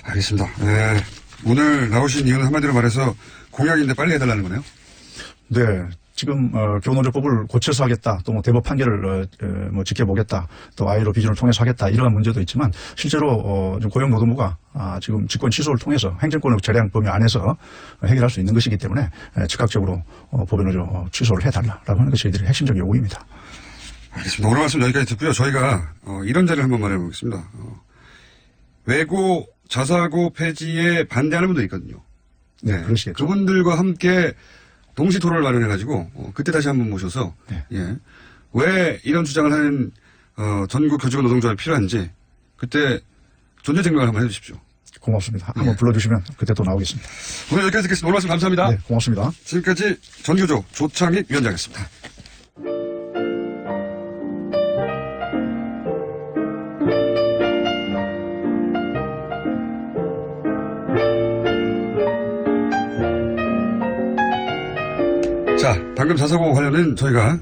알겠습니다. 네. 오늘 나오신 이유는 한마디로 말해서 공약인데 빨리 해달라는 거네요? 네. 지금 교원노조법을 고쳐서 하겠다, 또 뭐 대법 판결을 뭐 지켜보겠다, 또 아이로 비준을 통해서 하겠다 이러한 문제도 있지만 실제로 고용노동부가 지금 직권 취소를 통해서 행정권의 재량 범위 안에서 해결할 수 있는 것이기 때문에 즉각적으로 법원노조 취소를 해달라라고 하는 것이 저희들의 핵심적 요구입니다. 알겠습니다. 오늘 말씀 여기까지 듣고요. 저희가 이런 자리를 한번 마련해 보겠습니다. 외고 자사고 폐지에 반대하는 분도 있거든요. 네, 그러시겠죠. 그분들과 함께 동시 토론을 마련해가지고 그때 다시 한번 모셔서 예. 왜 이런 주장을 하는 전국 교직원 노동조합이 필요한지 그때 존재 증명을 한번 해주십시오. 고맙습니다. 한번 불러주시면 그때 또 나오겠습니다. 오늘 여기까지 듣겠습니다. 오늘 말씀 감사합니다. 네, 고맙습니다. 지금까지 전교조 조창익 위원장이었습니다. 자, 방금 자사고 관련은 저희가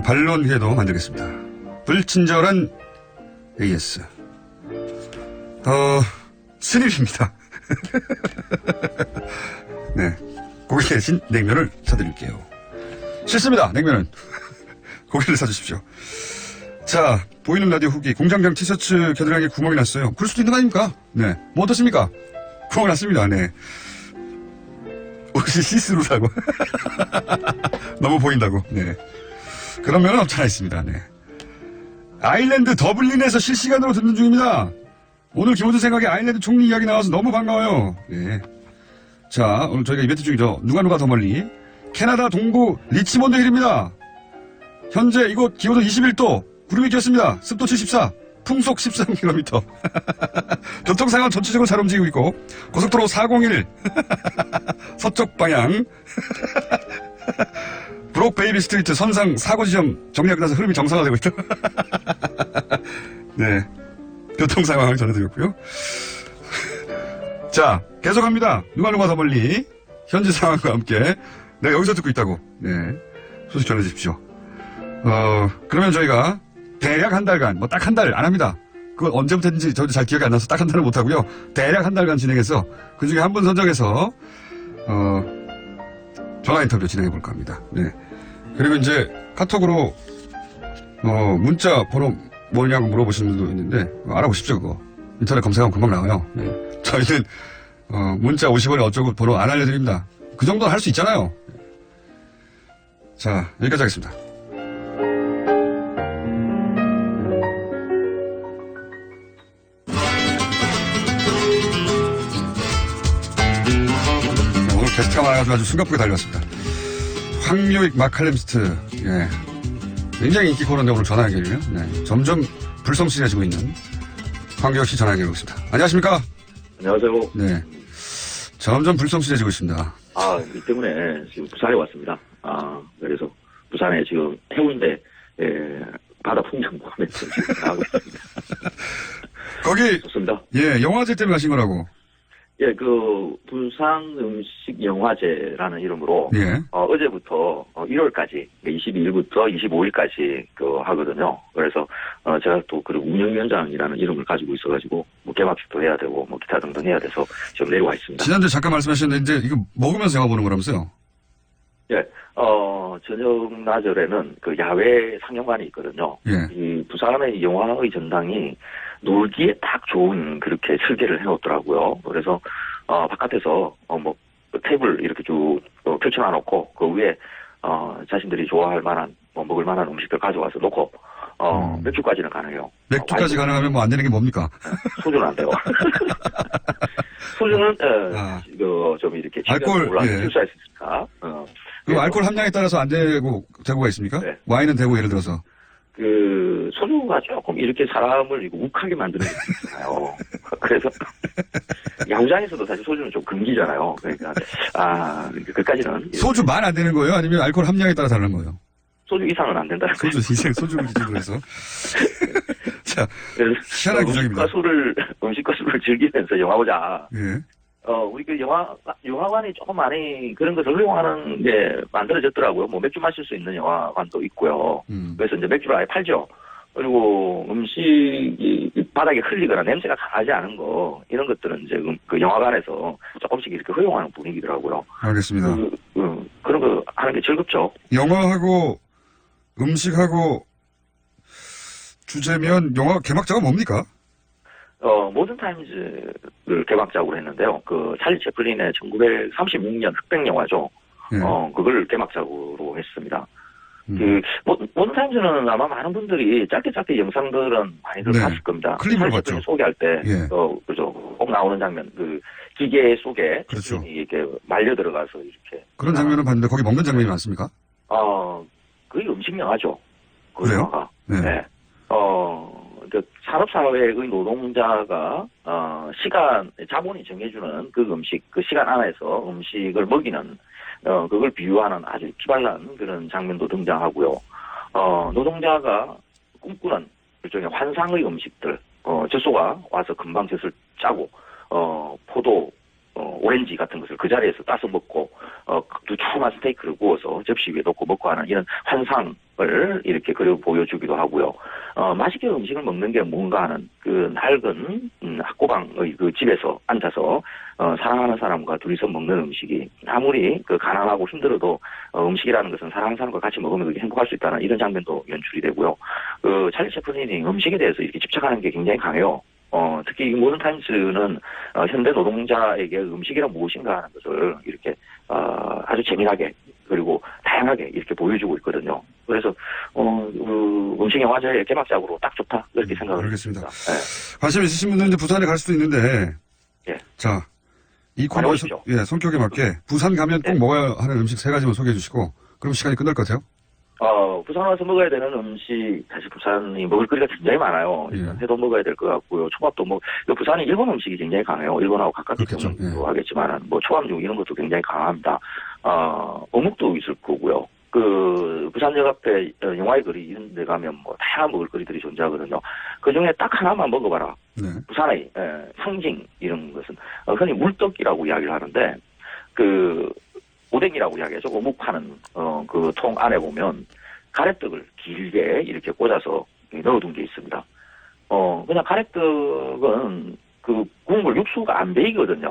반론회도 만들겠습니다. 불친절한 AS. 스님입니다. 네. 고기 대신 냉면을 사드릴게요. 싫습니다. 냉면은. 고기를 사주십시오. 자, 보이는 라디오 후기. 공장장 티셔츠 겨드랑이에 구멍이 났어요. 그럴 수도 있는 거 아닙니까? 네. 뭐 어떻습니까? 구멍 났습니다. 네. 혹시 시스루라고. 너무 보인다고. 네. 그런 면은 없잖아 있습니다. 네. 아일랜드 더블린에서 실시간으로 듣는 중입니다. 오늘 기본적 생각에 아일랜드 총리 이야기 나와서 너무 반가워요. 네. 자, 오늘 저희가 이벤트 중이죠. 누가 더 멀리. 캐나다 동부 리치몬드 힐입니다. 현재 이곳 기온은 21도, 구름이 꼈습니다. 습도 74, 풍속 13km. 교통 상황 전체적으로 잘 움직이고 있고, 고속도로 401 서쪽 방향 브록 베이비 스트리트 선상 사고 지점 정리가 끝나서 흐름이 정상화되고 있다. 네, 교통 상황을 전해드렸고요. 자, 계속합니다. 누가 더 멀리 현지 상황과 함께 내가 여기서 듣고 있다고. 네, 소식 전해주십시오. 그러면 저희가 대략 한 달간, 뭐 딱 한 달 안 합니다. 그건 언제부터 했는지 저도 잘 기억이 안 나서 딱 한 달은 못 하고요. 대략 한 달간 진행해서 그 중에 한 분 선정해서 전화 인터뷰 진행해 볼까 합니다. 네. 그리고 이제 카톡으로 문자 번호 뭐냐고 물어보시는 분도 있는데 알아보십시오. 그거 인터넷 검색하면 금방 나와요. 네. 저희는 문자 50원에 어쩌고 번호 안 알려드립니다. 그 정도는 할 수 있잖아요. 자, 여기까지 하겠습니다. 오늘 게스트가 많아가지고 아주 숨가쁘게 달려왔습니다. 황묘익 마칼렘스트. 예. 굉장히 인기 코너인데 오늘 전화 연결이에요. 네. 점점 불성실해지고 있는 황교익 씨 전화 연결하고 있습니다. 안녕하십니까? 안녕하세요. 네. 점점 불성실해지고 있습니다. 이 때문에 지금 부산에 왔습니다. 그래서 부산에 지금 해운대, 바다 풍경 보면서 지금 하고 있습니다. 거기. 좋습니다. 예, 영화제 때문에 가신 거라고. 예, 부산 음식 영화제라는 이름으로. 예. 어제부터 1월까지, 22일부터 25일까지 하거든요. 그래서, 제가 또 운영위원장이라는 이름을 가지고 있어가지고, 개막식도 해야 되고, 기타 등등 해야 돼서 지금 내려와 있습니다. 지난주에 잠깐 말씀하셨는데, 이제 이거 먹으면서 영화 보는 거라면서요? 예, 저녁 나절에는 야외 상영관이 있거든요. 예. 이 부산의 영화의 전당이 놀기에 딱 좋은 그렇게 설계를 해놓더라고요. 그래서, 바깥에서, 테이블 이렇게 쭉 펼쳐놔놓고, 그 위에, 자신들이 좋아할 만한, 먹을 만한 음식들 가져와서 놓고, 맥주까지는 가능해요. 맥주까지 가능하면 뭐 안 되는 게 뭡니까? 소주는 안 돼요. 소주는, 좀 이렇게, 알코올, 예. 출사할 수 있으니까, 그 알코올 함량에 따라서 안 되고, 되고가 있습니까? 네. 와인은 되고, 예를 들어서. 소주가 조금 이렇게 사람을 욱하게 만드는 게 있잖아요. 그래서, 야구장에서도 사실 소주는 좀 금기잖아요. 그러니까, 그까지는. 소주만 안 되는 거예요? 아니면 알코올 함량에 따라 다른 거예요? 소주 이상은 안 된다는 거예요. 소주를 기준으로 해서. 자, 희한한 규정입니다. 음식과 술을 즐기면서 영화 보자. 예. 우리 영화관이 조금 많이 그런 것을 활용하는 게 만들어졌더라고요. 맥주 마실 수 있는 영화관도 있고요. 그래서 이제 맥주를 아예 팔죠. 그리고 음식이 바닥에 흘리거나 냄새가 강하지 않은 거, 이런 것들은 이제 영화관에서 조금씩 이렇게 허용하는 분위기더라고요. 알겠습니다. 그런 거 하는 게 즐겁죠. 영화하고 음식하고 주제면 영화 개막자가 뭡니까? 모던 타임즈를 개막작으로 했는데요. 찰리 채플린의 1936년 흑백 영화죠. 예. 그걸 개막작으로 했습니다. 모던 타임즈는 아마 많은 분들이 짧게 영상들은 많이들 네. 봤을 겁니다. 클립을 찰리 봤죠. 채플린 소개할 때, 예. 그죠. 꼭 나오는 장면, 그 기계 속에 그렇죠. 이렇게 말려 들어가서 이렇게 그런 장면은 봤는데 거기 먹는 장면이 많습니까? 거의 음식 영화죠. 그 그래요? 영화가. 네. 네. 그 산업사회의 노동자가, 자본이 정해주는 그 음식, 그 시간 안에서 음식을 먹이는, 그걸 비유하는 아주 기발한 그런 장면도 등장하고요. 노동자가 꿈꾸는 일종의 환상의 음식들, 젖소가 와서 금방 젖을 짜고, 포도, 오렌지 같은 것을 그 자리에서 따서 먹고, 두툼한 스테이크를 구워서 접시 위에 놓고 먹고 하는 이런 환상을 이렇게 그려 보여주기도 하고요. 맛있게 음식을 먹는 게 뭔가 하는 그 낡은, 학고방의 그 집에서 앉아서, 사랑하는 사람과 둘이서 먹는 음식이 아무리 그 가난하고 힘들어도, 음식이라는 것은 사랑하는 사람과 같이 먹으면 그게 행복할 수 있다는 이런 장면도 연출이 되고요. 찰리 채플린이 음식에 대해서 이렇게 집착하는 게 굉장히 강해요. 특히 이 모던 타임스는 현대 노동자에게 음식이란 무엇인가 하는 것을 이렇게 아주 재미나게 그리고 다양하게 이렇게 보여주고 있거든요. 그래서 음식 영화제의 개막작으로 딱 좋다 그렇게 생각을 알겠습니다. 합니다. 네. 관심 있으신 분들은 이제 부산에 갈 수도 있는데, 예. 자, 이 코너의 성격에 맞게 부산 가면 꼭 먹어야 하는 음식 3가지만 소개해 주시고, 그럼 시간이 끝날 것 같아요. 부산 와서 먹어야 되는 음식, 사실 부산이 먹을거리가 굉장히 많아요. 일단 회도 먹어야 될 것 같고요. 초밥도 부산이 일본 음식이 굉장히 강해요. 일본하고 가깝기 때문에 하겠지만, 초밥 중 이런 것도 굉장히 강합니다. 어묵도 있을 거고요. 부산역 앞에 영화의 거리 이런 데 가면 다양한 먹을거리들이 존재하거든요. 그 중에 딱 하나만 먹어봐라. 네. 부산의 상징 이런 것은, 흔히 물떡이라고 이야기를 하는데, 오뎅이라고 이야기하죠. 어묵 파는, 그 통 안에 보면, 가래떡을 길게 이렇게 꽂아서 넣어둔 게 있습니다. 그냥 가래떡은 그 국물 육수가 안 배이거든요.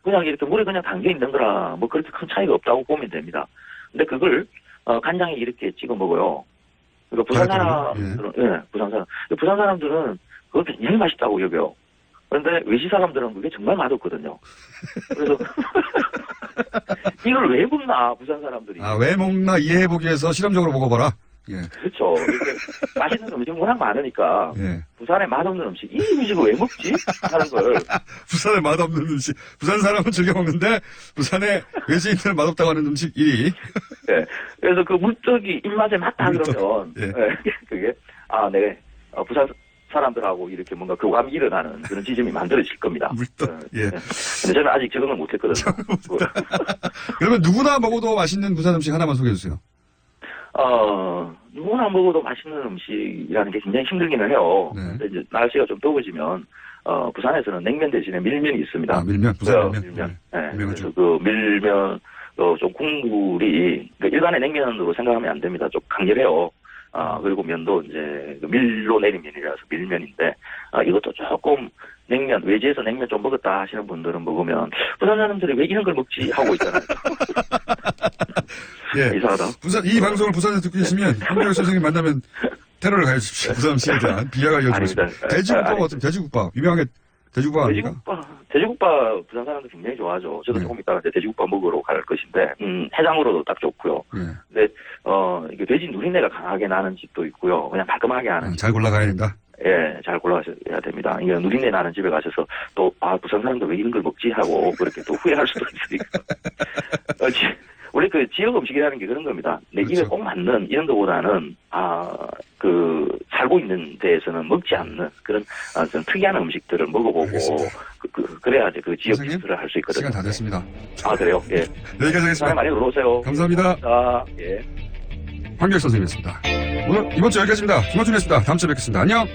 그냥 이렇게 물에 그냥 담겨 있는 거라 뭐 그렇게 큰 차이가 없다고 보면 됩니다. 근데 그걸, 간장에 이렇게 찍어 먹어요. 그러니까 부산 사람들은 그걸 굉장히 맛있다고 여겨요. 그런데 외지 사람들은 그게 정말 맛없거든요. 그래서 이걸 왜 먹나 부산 사람들이. 왜 먹나 이해해보기 위해서 실험적으로 먹어봐라. 예. 그렇죠. 이렇게 맛있는 음식이 워낙 많으니까 부산에 맛없는 음식, 이 음식을 왜 먹지? 하는 걸. 부산에 맛없는 음식. 부산 사람은 즐겨 먹는데 부산에 외지인들은 맛없다고 하는 음식 1위. 네. 그래서 그 물떡이 입맛에 맞다 그러면 그게 네. 부산 사람들하고 이렇게 뭔가 교감이 일어나는 그런 지점이 만들어질 겁니다. 물떡. 예. 근데 저는 아직 적응을 못했거든요. 그러면 누구나 먹어도 맛있는 부산 음식 하나만 소개해 주세요. 누구나 먹어도 맛있는 음식이라는 게 굉장히 힘들기는 해요. 근데 이제 날씨가 좀 더워지면, 부산에서는 냉면 대신에 밀면이 있습니다. 밀면, 부산 밀면. 네. 그래서 그 밀면, 좀 국물이, 그러니까 일반의 냉면으로 생각하면 안 됩니다. 좀 강렬해요. 그리고 면도 이제 밀로 내린 면이라서 밀면인데, 이것도 조금 냉면, 외지에서 냉면 좀 먹었다 하시는 분들은 먹으면, 부산 사람들이 왜 이런 걸 먹지? 하고 있잖아요. 예. 이상하다. 이 방송을 부산에서 듣고 계시면, 한별 선생님 만나면 테러를 가해주십시오. 부산 음식에 대한 비하가 이어지고 돼지국밥 어떤 돼지국밥. 유명하게 돼지국밥 아닙니까? 돼지국밥 부산 사람들 굉장히 좋아하죠. 저도 조금 이따가 돼지국밥 먹으러 갈 것인데, 해장으로도 딱 좋고요. 근데, 이게 돼지 누린내가 강하게 나는 집도 있고요. 그냥 깔끔하게 하는. 잘 골라가야 된다. 예, 잘 골라가셔야 됩니다. 이게 누린내 나는 집에 가셔서 또, 부산 사람들 왜 이런 걸 먹지? 하고 그렇게 또 후회할 수도 있으니까. 우리 그 지역 음식이라는 게 그런 겁니다. 내 입에 꼭 맞는 이런 것보다는, 살고 있는 데에서는 먹지 않는 그런, 좀 특이한 음식들을 먹어보고, 그래야지 그 지역 식수를 할 수 있거든요. 시간 다 됐습니다. 그래요? 예. 여기까지 하겠습니다. 많이 놀러오세요. 감사합니다. 예. 황교익 선생님이었습니다. 오늘 이번 주 여기까지입니다. 김원준이었습니다. 다음 주에 뵙겠습니다. 안녕!